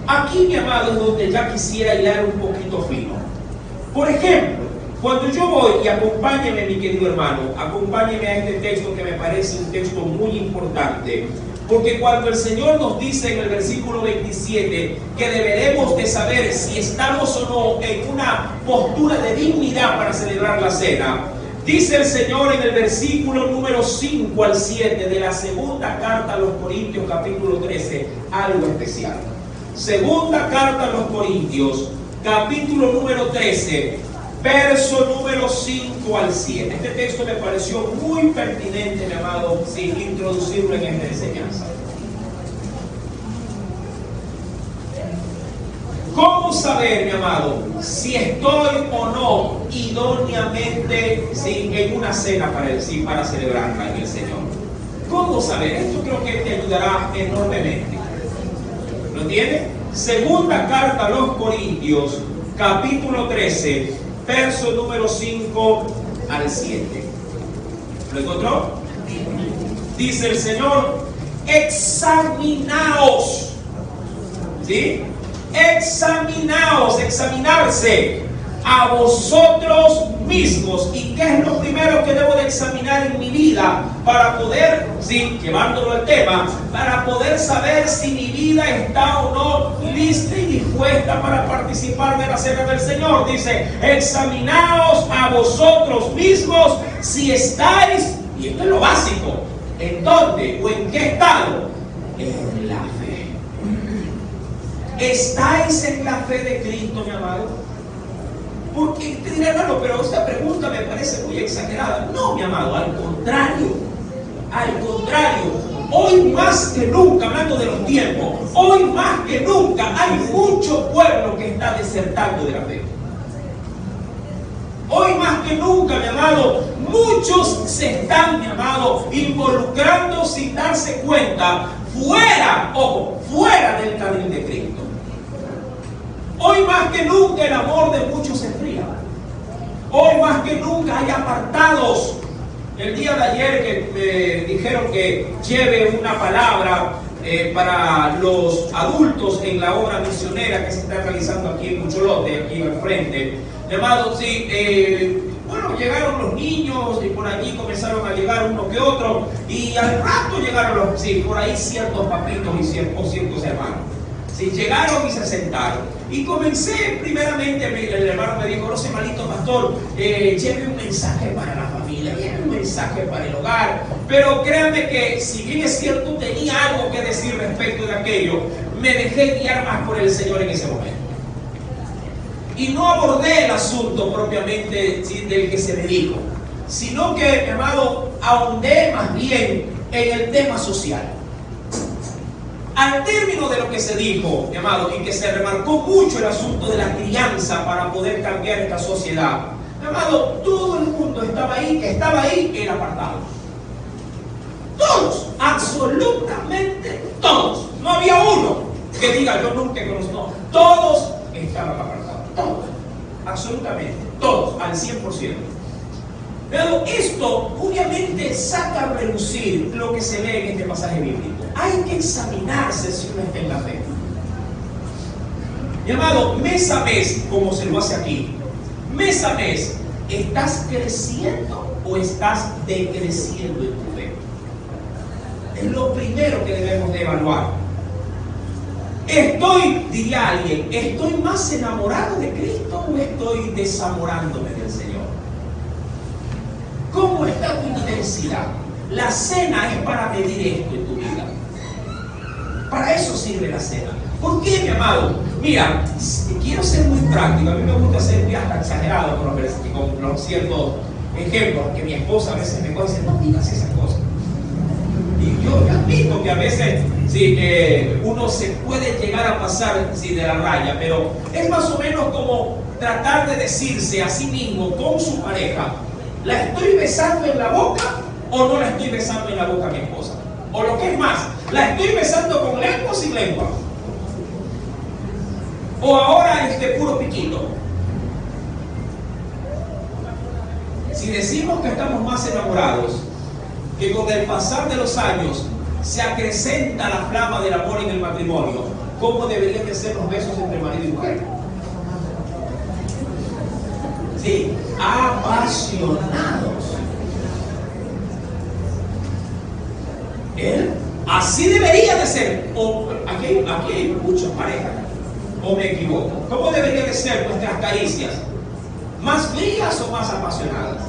Aquí, mi amado, es donde ya quisiera hilar un poquito fino. Por ejemplo, cuando yo voy, y acompáñeme, mi querido hermano, acompáñeme a este texto que me parece un texto muy importante, porque cuando el Señor nos dice en el versículo 27 que deberemos de saber si estamos o no en una postura de dignidad para celebrar la cena, dice el Señor en el versículo número 5 al 7 de la segunda carta a los Corintios, capítulo 13, algo especial. Segunda carta a los Corintios, capítulo número 13, verso número 5 al 7. Este texto me pareció muy pertinente, mi amado, introducirlo en esta enseñanza. ¿Cómo saber, mi amado, si estoy o no idóneamente en una cena para celebrarla en el Señor? ¿Cómo saber? Esto creo que te ayudará enormemente. ¿Lo entiendes? Segunda carta a los Corintios, capítulo 13, verso número 5 al 7. ¿Lo encontró? Dice el Señor, examinaos. ¿Sí? Examinaos, examinarse a vosotros mismos. ¿Y qué es lo primero que debo de examinar en mi vida para poder, sí, llevándolo al tema, para poder saber si mi vida está o no lista y dispuesta para participar de la cena del Señor? Dice, examinaos a vosotros mismos si estáis, y esto es lo básico, ¿en dónde o en qué estado? En la fe. ¿Estáis en la fe de Cristo, mi amado? Porque te diré, hermano, pero esta pregunta me parece muy exagerada. No, mi amado, al contrario. Hoy más que nunca, hablando de los tiempos, hoy más que nunca hay mucho pueblo que está desertando de la fe. Hoy más que nunca, mi amado, muchos se están, mi amado, involucrando sin darse cuenta, fuera del carril de Cristo. Hoy más que nunca el amor de muchos se enfría. Hoy más que nunca hay apartados. El día de ayer que me dijeron que lleve una palabra para los adultos en la obra misionera que se está realizando aquí en Cucholote, aquí al frente. Hermanos, sí, bueno, llegaron los niños y por allí comenzaron a llegar uno que otro, y al rato llegaron por ahí ciertos papitos y ciertos hermanos. Sí, llegaron y se sentaron. Y comencé, primeramente, el hermano me dijo, no sé, malito pastor, lleve un mensaje para la familia, lleve un mensaje para el hogar. Pero créanme que, si bien es cierto, tenía algo que decir respecto de aquello, me dejé guiar más por el Señor en ese momento. Y no abordé el asunto propiamente del que se me dijo, sino que, mi amado, ahondé más bien en el tema social. Al término de lo que se dijo, mi amado, y que se remarcó mucho el asunto de la crianza para poder cambiar esta sociedad, mi amado, todo el mundo estaba ahí era apartado. Todos, absolutamente todos. No había uno que diga, yo nunca conozco. No, todos estaban apartados, todos, absolutamente, todos, al 100%. Pero esto obviamente saca a relucir lo que se lee en este pasaje bíblico. Hay que examinarse si uno está en la fe. Mi amado, mes a mes, como se lo hace aquí, mes a mes, ¿estás creciendo o estás decreciendo en tu fe? Es lo primero que debemos de evaluar. Diría alguien, ¿estoy más enamorado de Cristo o estoy desamorándome del Señor? ¿Cómo está tu intensidad? La cena es para medir esto en tu vida. Para eso sirve la cena. ¿Por qué, mi amado? Mira, quiero ser muy práctico. A mí me gusta ser muy hasta exagerado con los ciertos ejemplos que mi esposa a veces me dice, no digas esas cosas. Y yo admito que a veces uno se puede llegar a pasar de la raya, pero es más o menos como tratar de decirse a sí mismo con su pareja, ¿la estoy besando en la boca o no la estoy besando en la boca a mi esposa? O lo que es más, ¿la estoy besando con lengua o sin lengua? O ahora puro piquito. Si decimos que estamos más enamorados, que con el pasar de los años se acrecenta la flama del amor en el matrimonio, ¿cómo deberían de ser los besos entre marido y mujer? Sí, apasionados. Así debería de ser. Aquí hay muchas parejas, o me equivoco. ¿Cómo deberían de ser nuestras caricias? ¿Más frías o más apasionadas?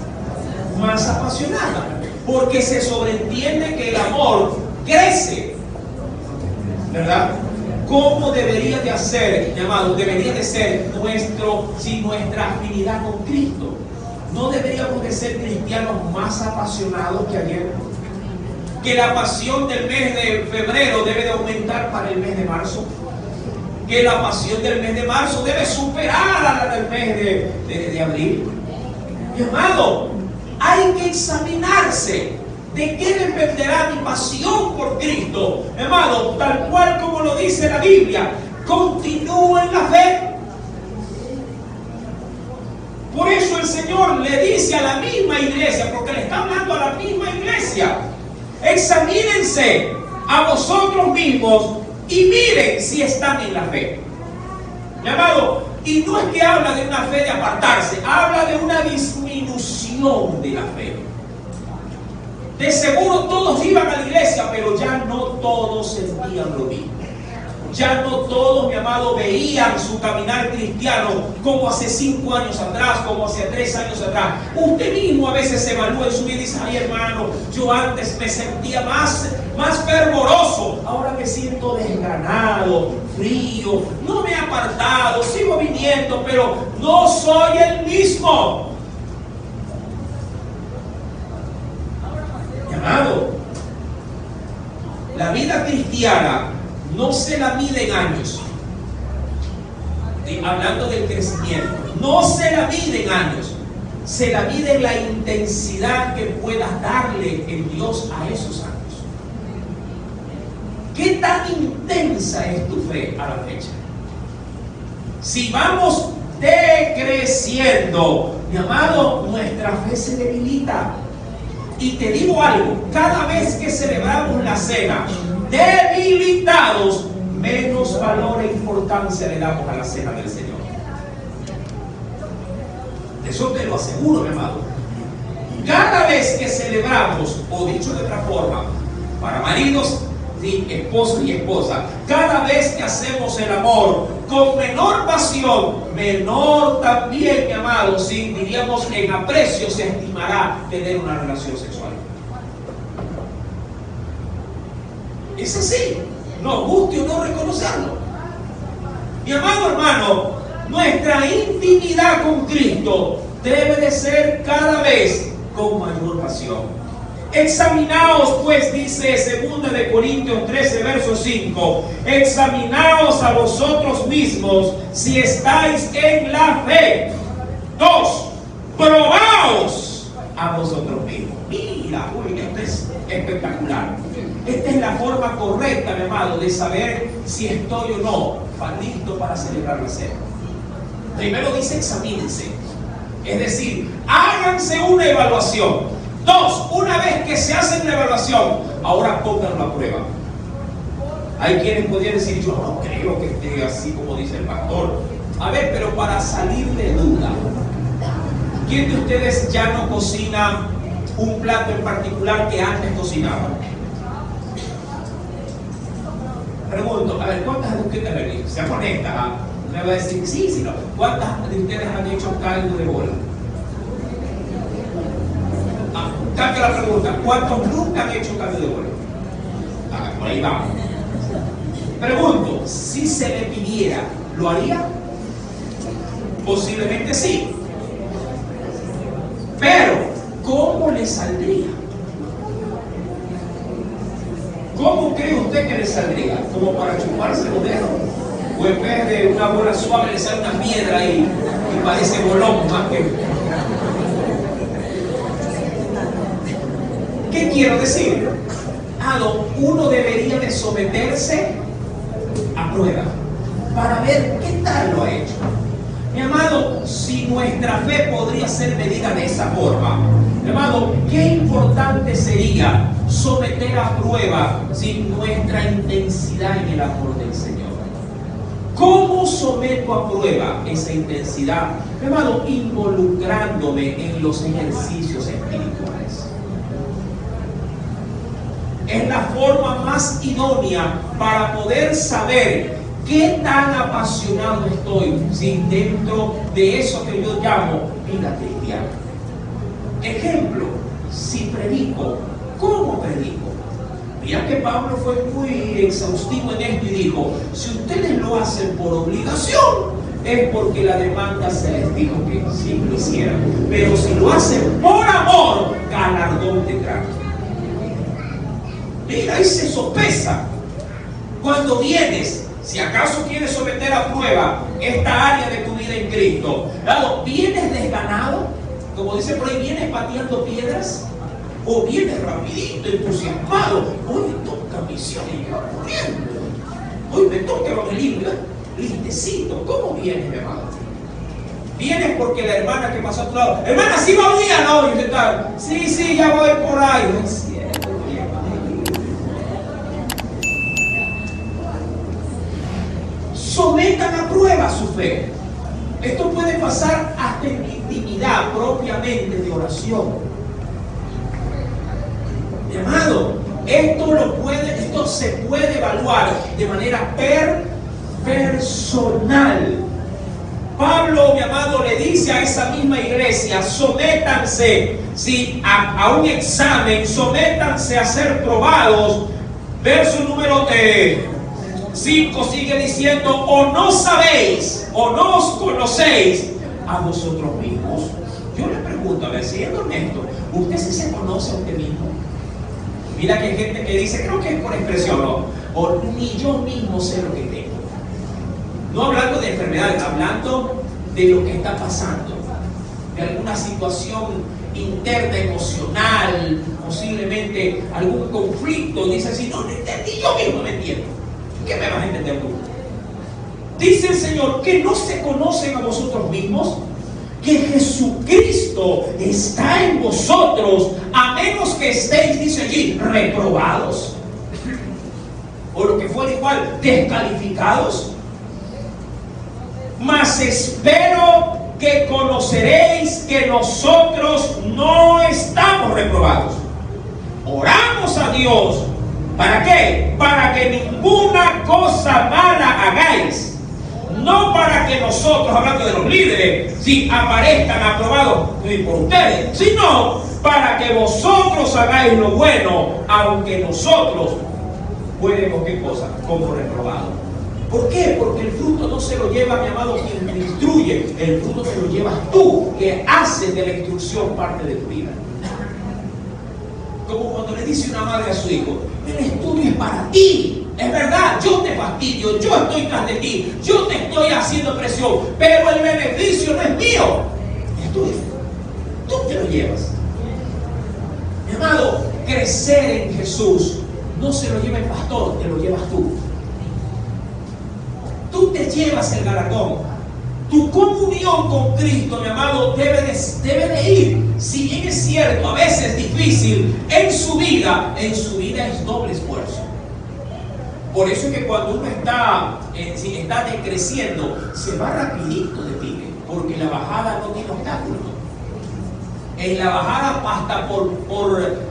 Más apasionadas, porque se sobreentiende que el amor crece, ¿verdad? ¿Cómo debería de hacer, mi amado? Debería de ser nuestra afinidad con Cristo. ¿No deberíamos de ser cristianos más apasionados que ayer? Que la pasión del mes de febrero debe de aumentar para el mes de marzo. Que la pasión del mes de marzo debe superar a la del mes de abril. Mi amado, hay que examinarse. ¿De qué dependerá mi pasión por Cristo? Mi amado, tal cual como lo dice la Biblia, continúa en la fe. Por eso el Señor le dice a la misma iglesia, porque le está hablando a la misma iglesia, examínense a vosotros mismos y miren si están en la fe. Mi amado, Y no es que habla de una fe de apartarse, habla de una disminución de la fe. De seguro todos iban a la iglesia, pero ya no todos sentían lo mismo. Ya no todos, mi amado, veían su caminar cristiano como hace 5 años atrás, como hace 3 años atrás. Usted mismo a veces se evalúa en su vida y dice: ay, hermano, yo antes me sentía más fervoroso. Ahora me siento desganado, frío, no me he apartado, sigo viniendo, pero no soy el mismo. Mi amado, la vida cristiana no se la mide en años. Hablando del crecimiento, no se la mide en años, se la mide en la intensidad que puedas darle en Dios a esos años. ¿Qué tan intensa es tu fe a la fecha? Si vamos decreciendo, mi amado, nuestra fe se debilita. Y te digo algo, cada vez que celebramos la cena, debilitados, menos valor e importancia le damos a la cena del Señor. Eso te lo aseguro, mi amado. Cada vez que celebramos, o dicho de otra forma, para maridos, sí, esposos y esposas, cada vez que hacemos el amor con menor pasión, menor también, mi amado, sí, diríamos en aprecio se estimará tener una relación sexual. Es así, nos guste o no reconocerlo. Mi amado hermano, nuestra intimidad con Cristo debe de ser cada vez con mayor pasión. Examinaos pues, dice 2 de Corintios 13, verso 5, examinaos a vosotros mismos si estáis en la fe. 2, probaos a vosotros mismos. Mira, uy, esto es espectacular. Esta es la forma correcta, mi amado, de saber si estoy o no listo para celebrar la cena. Primero dice examínense, es decir, háganse una evaluación. 2, una vez que se hace la evaluación, ahora pónganlo a prueba. Hay quienes podrían decir: yo no creo que esté así como dice el pastor. A ver, pero para salir de duda, ¿quién de ustedes ya no cocina un plato en particular que antes cocinaba? Pregunto, a ver, ¿cuántas de ustedes, sean honestas, me va a decir sí, sí, no? ¿Cuántas de ustedes han hecho caldo de bola? Cambio la pregunta, ¿cuántos nunca han hecho caldo de bola? Por ahí vamos. Pregunto, si se le pidiera, ¿lo haría? Posiblemente sí. Pero, ¿cómo le saldría? ¿Cómo cree usted que le saldría? ¿Como para chuparse los dedos? ¿O en vez de una bola suave le sale una piedra ahí y parece bolón más que... ¿Qué quiero decir? Uno debería de someterse a prueba para ver qué tal lo ha hecho. Mi amado, si nuestra fe podría ser medida de esa forma, mi amado, qué importante sería someter a prueba sin nuestra intensidad en el amor del Señor. ¿Cómo someto a prueba esa intensidad? Mi amado, involucrándome en los ejercicios espirituales. Es la forma más idónea para poder saber qué tan apasionado estoy dentro de eso que yo llamo vida cristiana. Ejemplo, si predico, ¿cómo predico? Mira que Pablo fue muy exhaustivo en esto y dijo: si ustedes lo hacen por obligación, es porque la demanda se les dijo que sí lo hicieran. Pero si lo hacen por amor, galardón tendrán. Mira, ahí se sopesa. Cuando vienes, si acaso quieres someter a prueba esta área de tu vida en Cristo, ¿vienes desganado? Como dice por ahí, ¿vienes pateando piedras? ¿O vienes rapidito, entusiasmado? Hoy me toca misión y yo corriendo. Hoy me toca evangelismo, listecito. ¿Cómo vienes, mi amado? Vienes porque la hermana que pasó a tu lado, hermana, ¿sí va un día? No, y usted está, sí, ya voy por ahí. No es cierto. Sometan a prueba su fe. Esto puede pasar hasta en intimidad propiamente de oración. Mi amado, esto se puede evaluar de manera personal. Pablo, mi amado, le dice a esa misma iglesia: sométanse a un examen, sométanse a ser probados. Verso número 5 sigue diciendo: o no sabéis, o no os conocéis a vosotros mismos. Yo le pregunto, a ver, siendo honesto, ¿usted sí se conoce a usted mismo? Mira que hay gente que dice, creo que es por expresión, ¿no? O ni yo mismo sé lo que tengo. No hablando de enfermedades, hablando de lo que está pasando, de alguna situación interna, emocional, posiblemente algún conflicto. Dice así: no entendí, yo mismo me entiendo. ¿Qué me vas a entender tú? Dice el Señor que no se conocen a vosotros mismos, que Jesucristo está en vosotros, a menos que estéis, dice allí, reprobados, o lo que fuera igual, descalificados. Mas espero que conoceréis que nosotros no estamos reprobados. Oramos a Dios. ¿Para qué? Para que ninguna cosa mala hagáis. No para que nosotros, hablando de los líderes, si aparezcan aprobados por ustedes, sino para que vosotros hagáis lo bueno, aunque nosotros fuéramos, ¿qué cosa? Como reprobados. ¿Por qué? Porque el fruto no se lo lleva, mi amado, quien te instruye. El fruto se lo llevas tú, que haces de la instrucción parte de tu vida. Como cuando le dice una madre a su hijo: el estudio es para ti. Es verdad, yo te fastidio, yo estoy tras de ti, yo te estoy haciendo presión, pero el beneficio no es mío, es tuyo. Tú te lo llevas. Mi amado, crecer en Jesús no se lo lleva el pastor, te lo llevas tú. Tú te llevas el galardón. Tu comunión con Cristo, mi amado, debe de ir. Si bien es cierto, a veces difícil en su vida es doble esfuerzo. Por eso es que cuando uno está decreciendo, se va rapidito de pique, porque la bajada no tiene obstáculos. En la bajada, hasta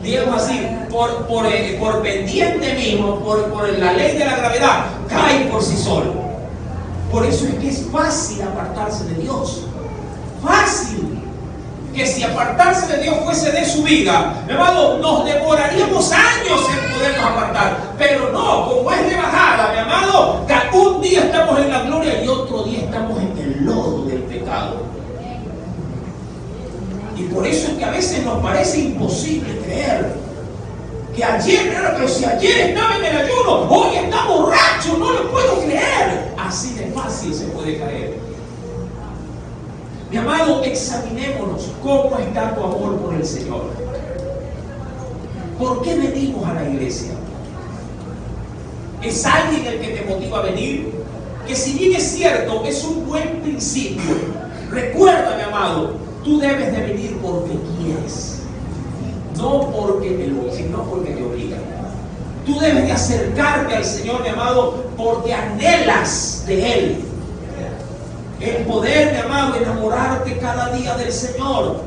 digamos así, por pendiente mismo, por la ley de la gravedad, cae por sí solo. Por eso es que es fácil apartarse de Dios. Fácil. Que si apartarse de Dios fuese de su vida, mi amado, nos demoraríamos años en podernos apartar. Pero no, como es de bajada, mi amado, que un día estamos en la gloria y otro día estamos en el lodo del pecado. Y por eso es que a veces nos parece imposible creer que ayer, pero si ayer estaba en el ayuno, hoy está borracho, no lo puedo creer. Así de fácil se puede caer. Mi amado, examinémonos cómo está tu amor por el Señor. ¿Por qué venimos a la iglesia? ¿Es alguien el que te motiva a venir? Que si bien es cierto, es un buen principio. Recuerda, mi amado, tú debes de venir porque quieres. No porque sino porque te obligan. Tú debes de acercarte al Señor, mi amado, porque anhelas de Él. El poder, mi amado, enamorarte cada día del Señor.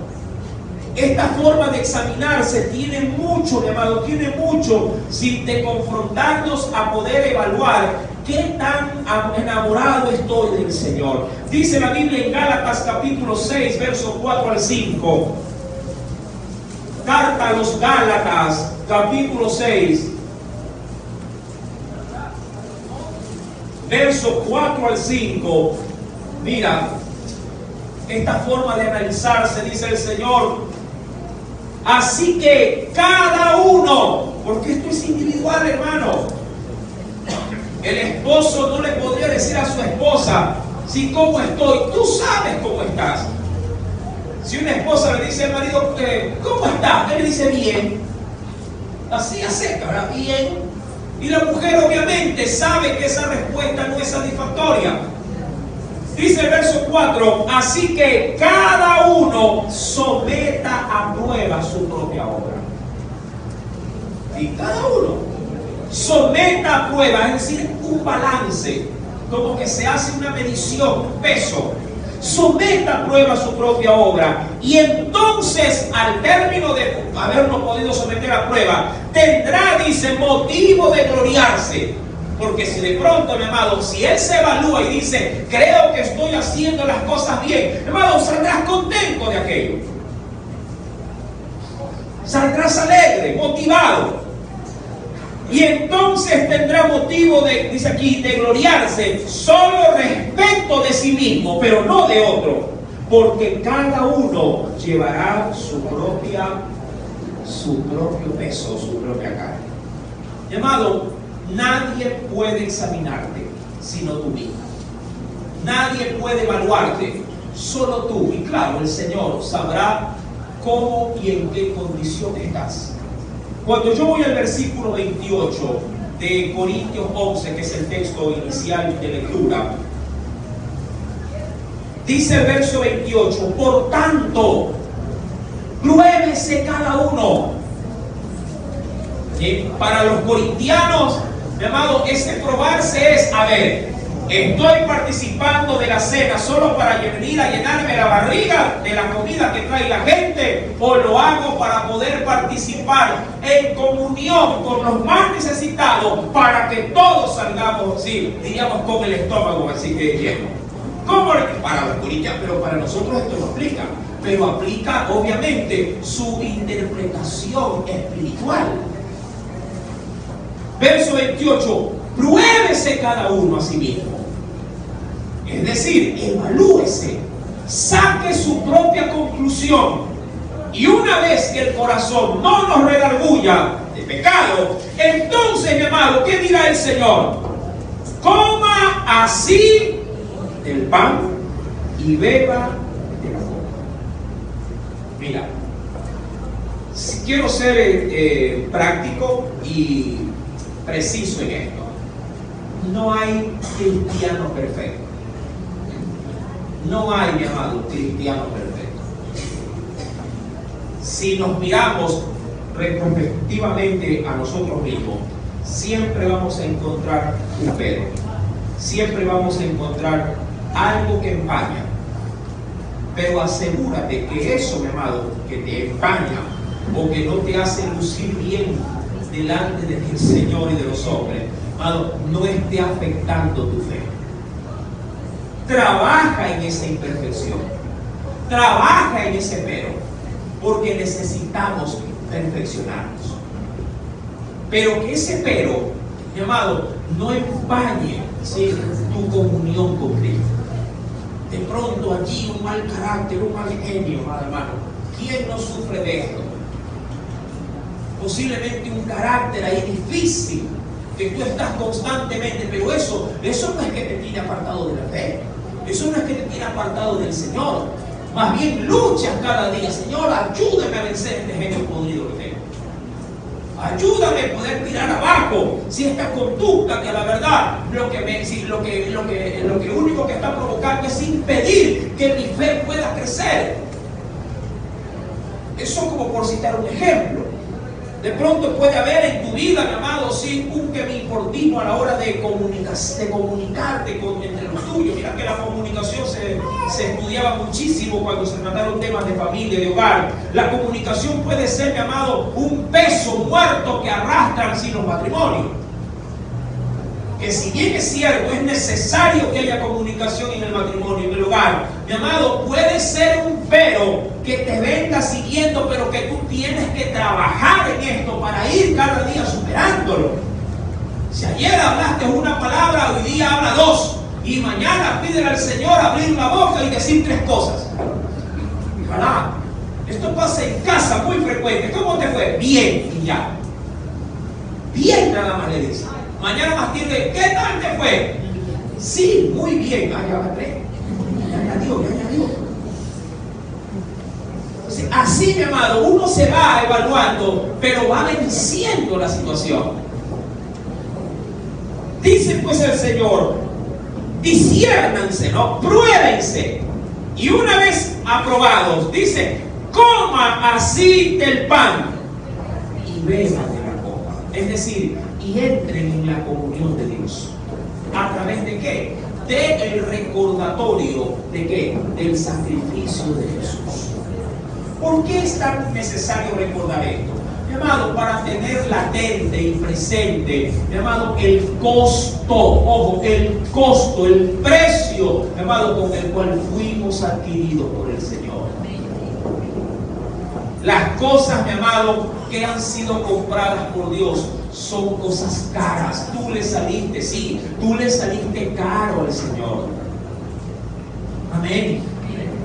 Esta forma de examinarse tiene mucho, mi amado, tiene mucho, sin de confrontarnos a poder evaluar qué tan enamorado estoy del Señor. Dice la Biblia en Gálatas capítulo 6, versos 4 al 5. Carta a los Gálatas, capítulo 6, verso 4 al 5. Mira, esta forma de analizarse, dice el Señor: así que cada uno, porque esto es individual, hermano. El esposo no le podría decir a su esposa: si cómo estoy, tú sabes cómo estás. Si una esposa le dice al marido: ¿cómo estás? Él le dice: bien. Así a seca, ¿verdad? Bien. Y la mujer obviamente sabe que esa respuesta no es satisfactoria. Dice el verso 4: así que cada uno someta a prueba su propia obra. Y cada uno someta a prueba, es decir, un balance, como que se hace una medición, un peso. someta a prueba su propia obra, y entonces al término de habernos podido someter a prueba, tendrá, dice, motivo de gloriarse. Porque si de pronto, mi amado, si él se evalúa y dice, creo que estoy haciendo las cosas bien, mi amado, saldrás contento de aquello. Saldrás alegre, motivado. Y entonces tendrá motivo de, dice aquí, de gloriarse solo respecto de sí mismo, pero no de otro. Porque cada uno llevará su propio peso, su propia carga. Mi amado, nadie puede examinarte sino tú mismo. Nadie puede evaluarte, solo tú. Y claro, el Señor sabrá cómo y en qué condición estás. Cuando yo voy al versículo 28 de Corintios 11, que es el texto inicial de lectura, dice el verso 28, por tanto, pruébese cada uno. Para los corintianos, mi amado, ese probarse es, a ver, estoy participando de la cena solo para venir a llenarme la barriga de la comida que trae la gente, o lo hago para poder participar en comunión con los más necesitados para que todos salgamos, sí, diríamos, con el estómago así que lleno. ¿Cómo? Para los corintianos, pero para nosotros esto no aplica, pero aplica obviamente su interpretación espiritual. Verso 28, pruébese cada uno a sí mismo. Es decir, evalúese, saque su propia conclusión. Y una vez que el corazón no nos redarguya de pecado, entonces, mi amado, ¿qué dirá el Señor? Coma así del pan y beba de la copa. Mira, si quiero ser práctico y preciso en esto. No hay cristiano perfecto. No hay, mi amado, cristiano perfecto. Si nos miramos retrospectivamente a nosotros mismos, siempre vamos a encontrar un pero. Siempre vamos a encontrar algo que empaña. Pero asegúrate que eso, mi amado, que te empaña o que no te hace lucir bien delante del Señor y de los hombres, amado, no esté afectando tu fe. Trabaja en esa imperfección, trabaja en ese pero, porque necesitamos perfeccionarnos. Pero que ese pero, mi amado, no empañe, ¿sí?, tu comunión con Cristo. De pronto allí un mal carácter, un mal genio, hermano. ¿Quién no sufre de esto? Posiblemente un carácter ahí difícil, que tú estás constantemente, pero eso no es que te tiene apartado de la fe, eso no es que te tiene apartado del Señor. Más bien luchas cada día, Señor, ayúdame a vencer este genio podrido que tengo. Ayúdame a poder tirar abajo si esta conducta, que a la verdad lo único que está provocando es impedir que mi fe pueda crecer. Eso como por citar un ejemplo. De pronto puede haber en tu vida, mi amado, sí, un que me importismo a la hora de comunicarte entre los tuyos. Mira que la comunicación se estudiaba muchísimo cuando se trataron temas de familia, de hogar. La comunicación puede ser, mi amado, un peso muerto que arrastran sin los matrimonios. Que si bien es cierto, es necesario que haya comunicación en el matrimonio, en el hogar, mi amado, puede ser un pero que te venga siguiendo, pero que tú tienes que trabajar en esto para ir cada día superándolo. Si ayer hablaste una palabra, hoy día habla dos, y mañana pídele al Señor abrir la boca y decir 3 cosas. Ojalá. Esto pasa en casa muy frecuente. ¿Cómo te fue? Bien, y ya. Bien, nada más le dice. Mañana más tiene, ¿qué tal te fue? Sí, muy bien. Ya añadió. Entonces, así, mi amado, uno se va evaluando, pero va venciendo la situación. Dice pues el Señor, disciérnanse, ¿no? Pruébense. Y una vez aprobados, dice, coma así del pan y beban de la copa. Es decir, y entren en la comunión de Dios. ¿A través de qué? del recordatorio de qué? Del sacrificio de Jesús. ¿Por qué es tan necesario recordar esto? Mi amado, para tener latente y presente, mi amado, el costo, ojo, el costo, el precio, mi amado, con el cual fuimos adquiridos por el Señor. Las cosas, mi amado, que han sido compradas por Dios son cosas caras. Tú le saliste, sí, tú le saliste caro al Señor. Amén.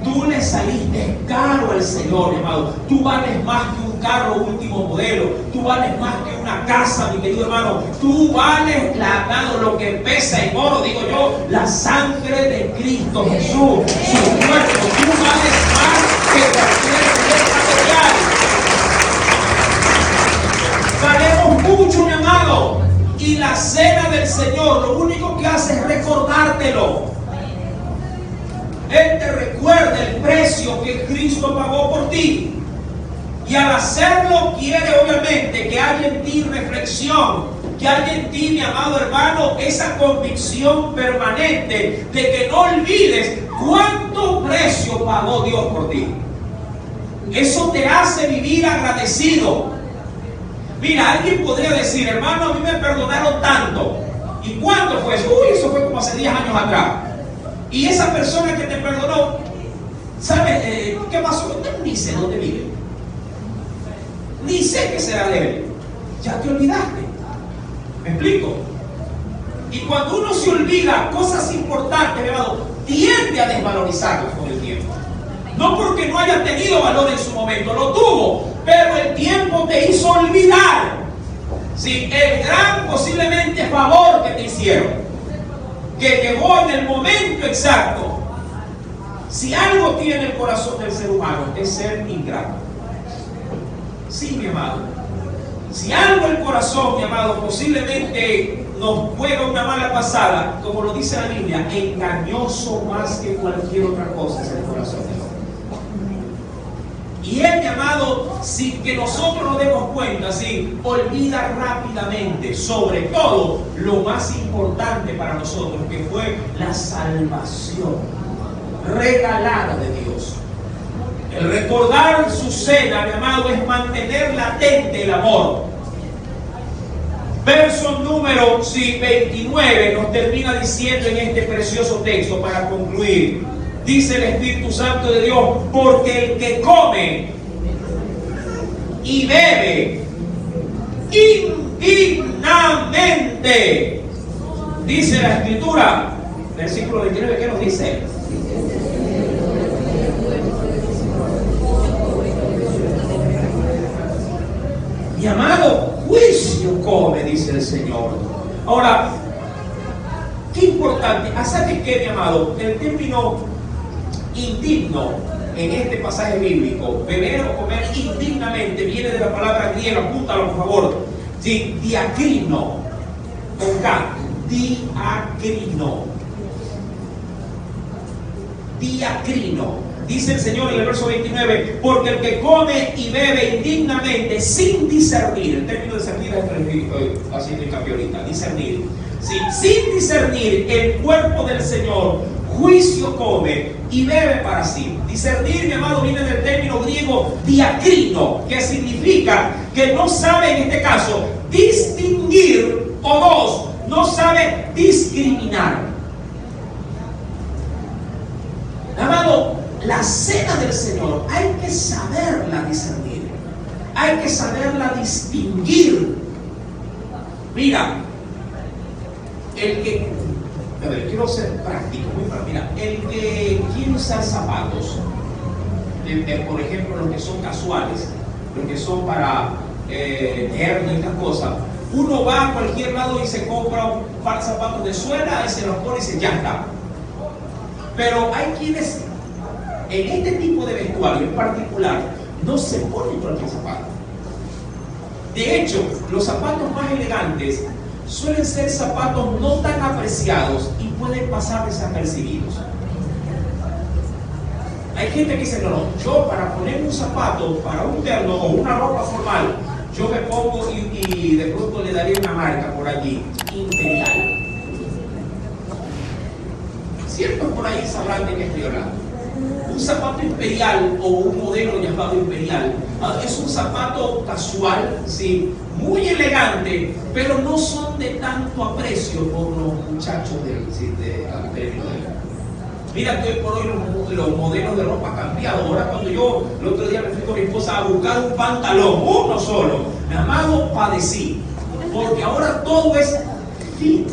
Tú le saliste caro al Señor, mi amado. Tú vales más que un carro último modelo. Tú vales más que una casa, mi querido hermano. Tú vales, amado, lo que pesa en oro, digo yo, la sangre de Cristo Jesús, su cuerpo. Tú vales más que cualquier bien material. Valemos mucho, mi amado. Y la cena del Señor lo único que hace es recordártelo. Él te recuerda el precio que Cristo pagó por ti. Y al hacerlo quiere obviamente que haya en ti reflexión, que haya en ti, mi amado hermano, esa convicción permanente de que no olvides cuánto precio pagó Dios por ti. Eso te hace vivir agradecido. Mira, alguien podría decir, hermano, a mí me perdonaron tanto. ¿Y cuánto fue eso? Uy, eso fue como hace 10 años atrás. Y esa persona que te perdonó, ¿sabe qué pasó? Yo ni sé dónde vive. Ni sé qué será de él. Ya te olvidaste. ¿Me explico? Y cuando uno se olvida cosas importantes, hermano, tiende a desvalorizarlas con el tiempo. No porque no haya tenido valor en su momento, lo tuvo, pero el tiempo te hizo olvidar, sí, el gran posiblemente favor que te hicieron, que llegó en el momento exacto. Si algo tiene el corazón del ser humano es ser ingrato. Sí, mi amado. Si algo el corazón, mi amado, posiblemente nos juega una mala pasada, como lo dice la Biblia, engañoso más que cualquier otra cosa es el corazón del hombre. Y él, mi amado, sin que nosotros nos demos cuenta, sí, olvida rápidamente, sobre todo, lo más importante para nosotros, que fue la salvación regalada de Dios. El recordar su cena, mi amado, es mantener latente el amor. Verso número 29 nos termina diciendo en este precioso texto para concluir. Dice el Espíritu Santo de Dios, porque el que come y bebe indignamente, dice la Escritura, versículo 29, ¿qué nos dice? Mi amado, juicio come, dice el Señor. Ahora, qué importante, ¿sabes qué, mi amado? El término indigno en este pasaje bíblico, beber o comer indignamente, viene de la palabra griega, apúntalo por favor, sí, diacrino, con K, diacrino. Diacrino. Dice el Señor en el verso 29, porque el que come y bebe indignamente sin discernir, el término discernir es haciendo el cambio ahorita, discernir, sí, sin discernir el cuerpo del Señor, juicio come y bebe para sí. Discernir, mi amado, viene del término griego diacrino, que significa que no sabe, en este caso, distinguir, o dos, no sabe discriminar. Amado, la cena del Señor hay que saberla discernir, hay que saberla distinguir. Mira, a ver, quiero ser práctico, muy práctico. Mira, el que quiere usar zapatos, por ejemplo, los que son casuales, los que son para hernia y estas cosas, uno va a cualquier lado y se compra un par de zapatos de suela y se los pone y dice, ya está. Pero hay quienes en este tipo de vestuario en particular no se ponen cualquier zapato. De hecho, los zapatos más elegantes suelen ser zapatos no tan apreciados y pueden pasar desapercibidos. Hay gente que dice, no, yo para poner un zapato para un terno o una ropa formal, yo me pongo y de pronto le daría una marca por allí, Imperial. ahí sabrán de qué estoy hablando. Un zapato imperial o un modelo llamado imperial es un zapato casual, sí, muy elegante, pero no son de tanto aprecio por los muchachos de la mujer. Mira que hoy por hoy los modelos de ropa han cambiado. Ahora cuando yo el otro día me fui con mi esposa a buscar un pantalón, uno solo, mi amado, padecí, porque ahora todo es fit.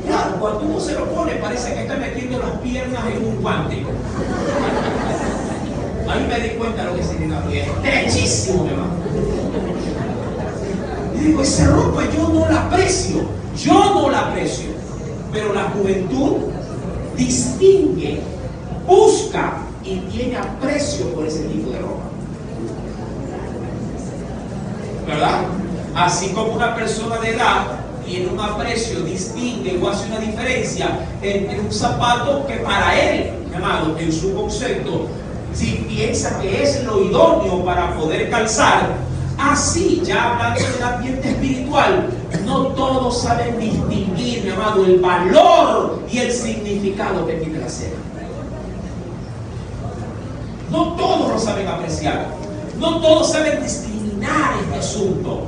Claro, cuando uno se lo pone parece que está metiendo las piernas en un guante. Ahí me di cuenta de lo que significa, es estrechísimo, mi hermano. Y digo, esa ropa yo no la aprecio, pero la juventud distingue, busca y tiene aprecio por ese tipo de ropa, ¿verdad? Así como una persona de edad tiene un aprecio, distingue o hace una diferencia entre un zapato que para él, mi amado, en su concepto, si piensa que es lo idóneo para poder calzar, así, ya hablando del ambiente espiritual, no todos saben distinguir, mi amado, el valor y el significado que tiene la cena. No todos lo saben apreciar, no todos saben discriminar este asunto.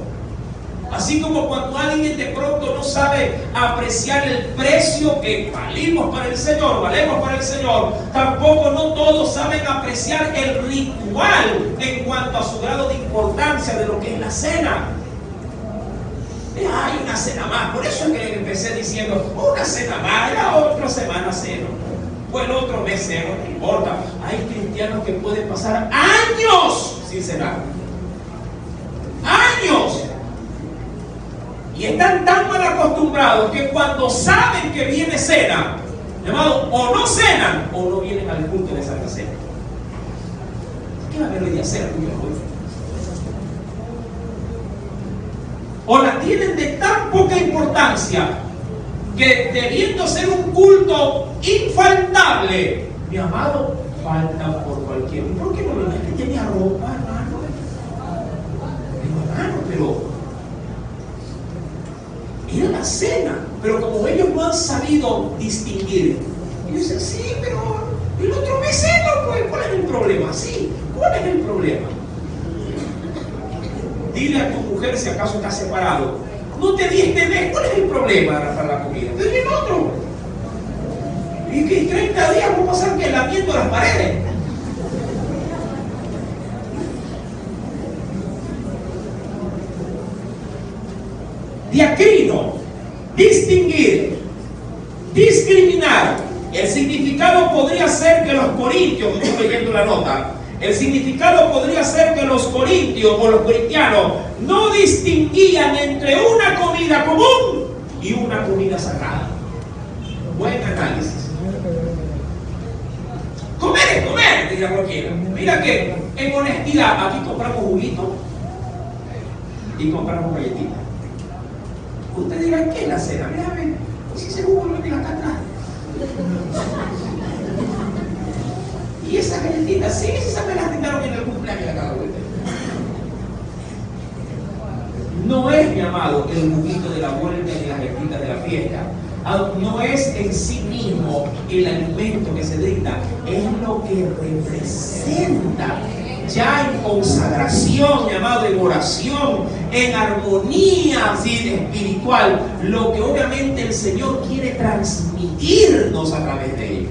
Así como cuando alguien de pronto no sabe apreciar el precio que valemos para el Señor, tampoco no todos saben apreciar el ritual en cuanto a su grado de importancia de lo que es la cena. Hay una cena más, por eso es que empecé diciendo una cena más, la otra semana cero, o el otro mes cero, no importa. Hay cristianos que pueden pasar años sin cenar, años. Y están tan mal acostumbrados que cuando saben que viene cena, llamado, o no cenan o no vienen al culto de Santa Cena. ¿Qué va a haber hoy de hacer hoy? O la tienen de tan poca importancia que debiendo ser un culto infaltable, mi amado, faltan por cualquier. ¿Por qué no lo ves? Que tenía ropa, hermano. Pero era la cena, pero como ellos no han sabido distinguir, ellos dicen, sí, pero el otro mes ceno, pues, ¿cuál es el problema? Sí, ¿cuál es el problema? Dile a tu mujer si acaso está separado, no te di este mes, ¿cuál es el problema para la comida? Te di el otro. Y que 30 días vamos a pasar que lamiendo las paredes. Diacrino, distinguir, discriminar. El significado podría ser que los corintios, estoy leyendo la nota, el significado podría ser que los corintios o los cristianos no distinguían entre una comida común y una comida sagrada. Buen análisis. Comer es comer, diría cualquiera. Mira que en honestidad, aquí compramos juguito y compramos galletitas. Usted dirá, ¿qué es la cena? Mira, pues si ese jugo lo meten acá atrás. Y esas galletitas, sí, esas me las tiraron en el cumpleaños de cada vuelta. No es, mi amado, el juguito de la vuelta ni las galletitas de la fiesta. No es en sí mismo el alimento que se brinda, es lo que representa. Ya en consagración, llamado en oración, en armonía espiritual, lo que obviamente el Señor quiere transmitirnos a través de ello.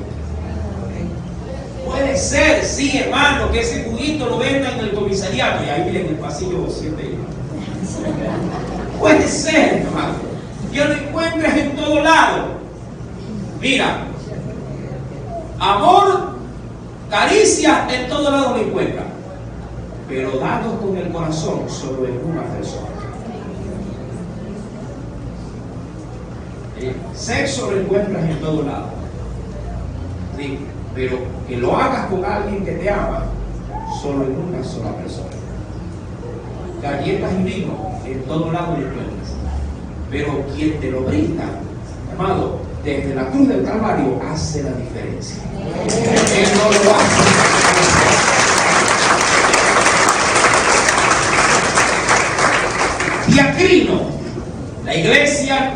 Puede ser, sí, hermano, que ese juguito lo vendan en el comisariato y ahí miren el pasillo 7. Puede ser, hermano, que lo encuentres en todo lado. Mira, amor, caricia, en todo lado lo encuentras. Pero dados con el corazón solo en una persona. Sexo lo encuentras en todo lado. Sí, pero que lo hagas con alguien que te ama solo en una sola persona. Galletas y vino en todo lado lo encuentras. Pero quien te lo brinda, amado, desde la cruz del Calvario hace la diferencia. Él no lo hace. Diacrino, la iglesia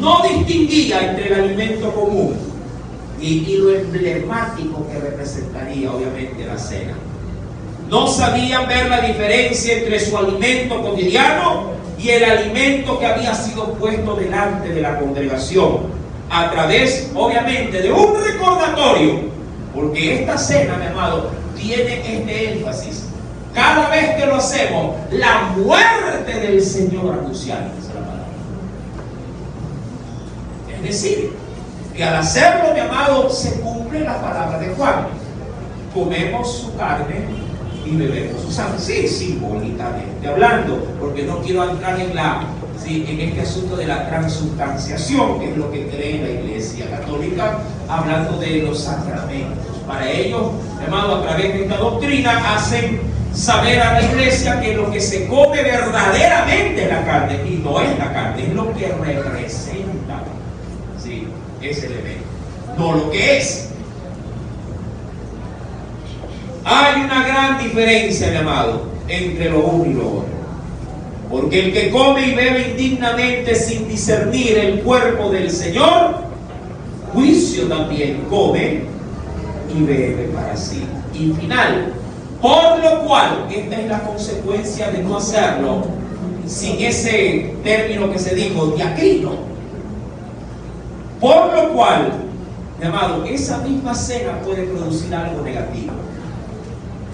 no distinguía entre el alimento común y lo emblemático que representaría obviamente la cena. No sabían ver la diferencia entre su alimento cotidiano y el alimento que había sido puesto delante de la congregación, a través obviamente de un recordatorio, porque esta cena, mi amado, tiene este énfasis. Cada vez que lo hacemos, la muerte del Señor anunciada, es la palabra. Es decir, que al hacerlo, mi amado, se cumple la palabra de Juan: comemos su carne y bebemos su sangre. Sí, simbólicamente hablando, porque no quiero entrar en este asunto de la transubstanciación, que es lo que cree la Iglesia Católica, hablando de los sacramentos. Para ellos, hermano, a través de esta doctrina hacen saber a la Iglesia que lo que se come verdaderamente es la carne, y no es la carne, es lo que representa, sí, ese elemento, no lo que es. Hay una gran diferencia, mi amado, entre lo uno y lo otro. Porque el que come y bebe indignamente sin discernir el cuerpo del Señor, juicio también come y bebe para sí. Y final, por lo cual, esta es la consecuencia de no hacerlo sin ese término que se dijo, diacrino. Por lo cual, mi amado, esa misma cena puede producir algo negativo.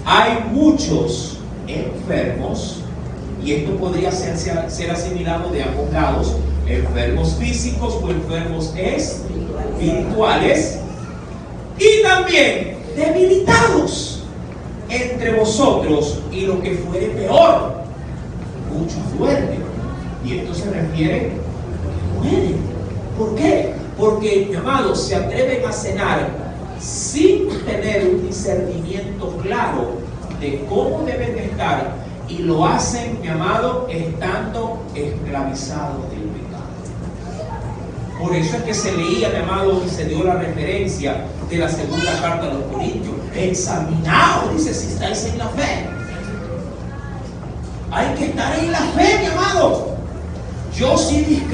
Hay muchos enfermos, y esto podría ser asimilado de ambos lados, enfermos físicos o enfermos espirituales, y también debilitados entre vosotros, y lo que fuere peor, muchos duermen. Y esto se refiere a que mueren. ¿Por qué? Porque, mi amado, se atreven a cenar sin tener un discernimiento claro de cómo deben de estar, y lo hacen, mi amado, estando esclavizados del pecado. Por eso es que se leía, mi amado, y se dio la referencia de la segunda carta a los Corintios: examinaos, dice, si estáis en la fe. Hay que estar en la fe, mi amado. Yo sí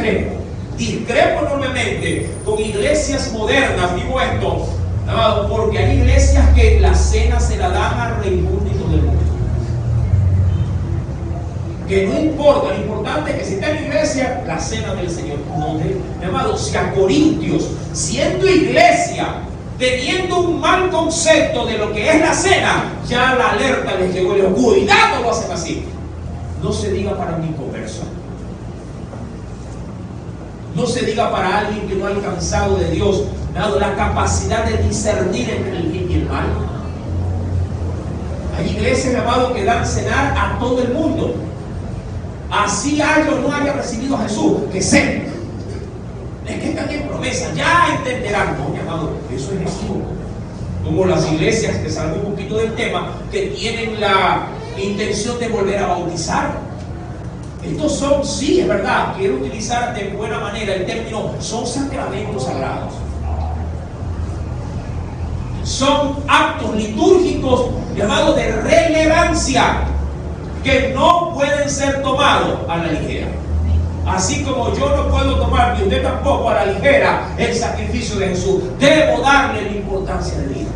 discrepo enormemente con iglesias modernas, digo esto, amado, porque hay iglesias que la cena se la dan al reibúndico del mundo. Que no importa, lo importante es que si está en la iglesia, la cena del Señor. No, mi amado, si a Corintios, siendo iglesia, teniendo un mal concepto de lo que es la cena, ya la alerta les llegó y les dijo: cuidado, lo hacen así. No se diga para un inconverso. No se diga para alguien que no ha alcanzado de Dios, dado la capacidad de discernir entre el bien y el mal. Hay iglesias, mi amado, que dan cenar a todo el mundo. Así haya o no haya recibido a Jesús, que cenen. Es que están en promesa, ya entenderán. No, mi amado, eso es equívoco. Como las iglesias, que salgo un poquito del tema, que tienen la intención de volver a bautizar. Estos son, sí, es verdad, quiero utilizar de buena manera el término, son sacramentos sagrados. Son actos litúrgicos llamados de relevancia, que no pueden ser tomados a la ligera. Así como yo no puedo tomar, ni usted tampoco, a la ligera el sacrificio de Jesús, debo darle la importancia de vida.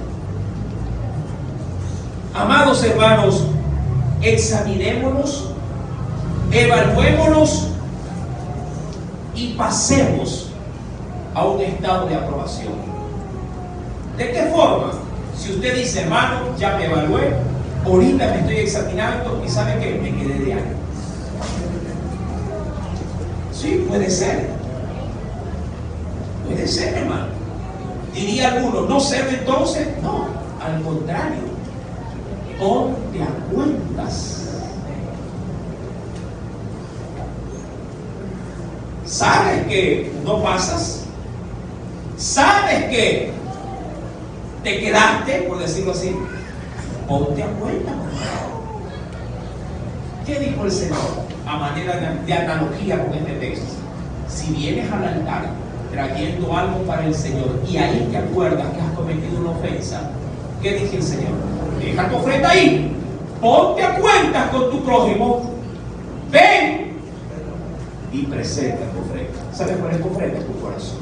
Amados hermanos, examinémonos, evaluémonos y pasemos a un estado de aprobación. ¿De qué forma? Si usted dice: hermano, ya me evalué, ahorita me estoy examinando y ¿sabe qué? Me quedé de año. Sí, puede ser. Puede ser, hermano. Diría alguno: ¿no sirve entonces? No, al contrario. Ponte a cuentas. ¿Sabes que no pasas? ¿Sabes que te quedaste, por decirlo así? Ponte a cuenta, hermano. ¿Qué dijo el Señor a manera de analogía con este texto? Si vienes al altar trayendo algo para el Señor y ahí te acuerdas que has cometido una ofensa, ¿qué dice el Señor? Deja tu ofrenda ahí, ponte a cuentas con tu prójimo, ven y presenta tu ofrenda. ¿Sabes cuál es tu ofrenda? Tu corazón.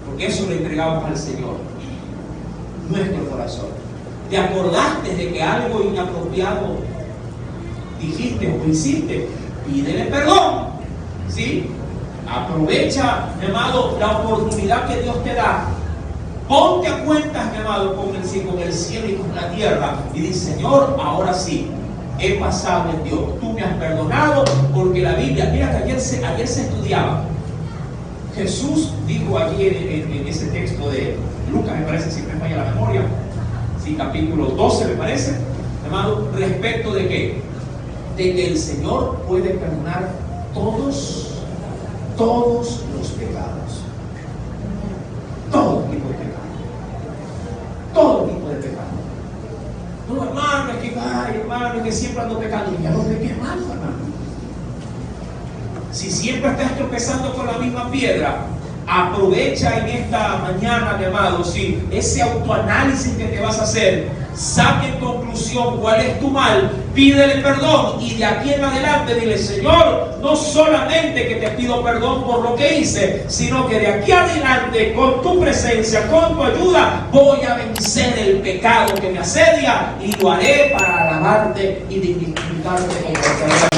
Porque eso lo entregamos al Señor. Nuestro corazón. ¿Te acordaste de que algo inapropiado dijiste o hiciste? Pídele perdón. ¿Sí? Aprovecha, mi amado, la oportunidad que Dios te da. Ponte a cuentas, mi amado, con el cielo y con la tierra. Y dice, Señor, ahora sí, he pasado en Dios. Tú me has perdonado, porque la Biblia, mira que ayer se estudiaba. Jesús dijo allí en ese texto de Lucas, me parece, si me falla la memoria, sí, capítulo 12 me parece, amado, respecto de qué, de que el Señor puede perdonar todos los pecados, todo tipo de pecado, todo tipo de pecado. No, hermano, es que ay, hermano, es que siempre ando pecando. Y ya no peques más, hermano. Si siempre estás tropezando con la misma piedra, aprovecha en esta mañana, mi amado, sí, ese autoanálisis que te vas a hacer, saque en conclusión cuál es tu mal, pídele perdón y de aquí en adelante dile, Señor, no solamente que te pido perdón por lo que hice, sino que de aquí adelante con tu presencia, con tu ayuda, voy a vencer el pecado que me asedia y lo haré para alabarte y dignificarte como el Señor.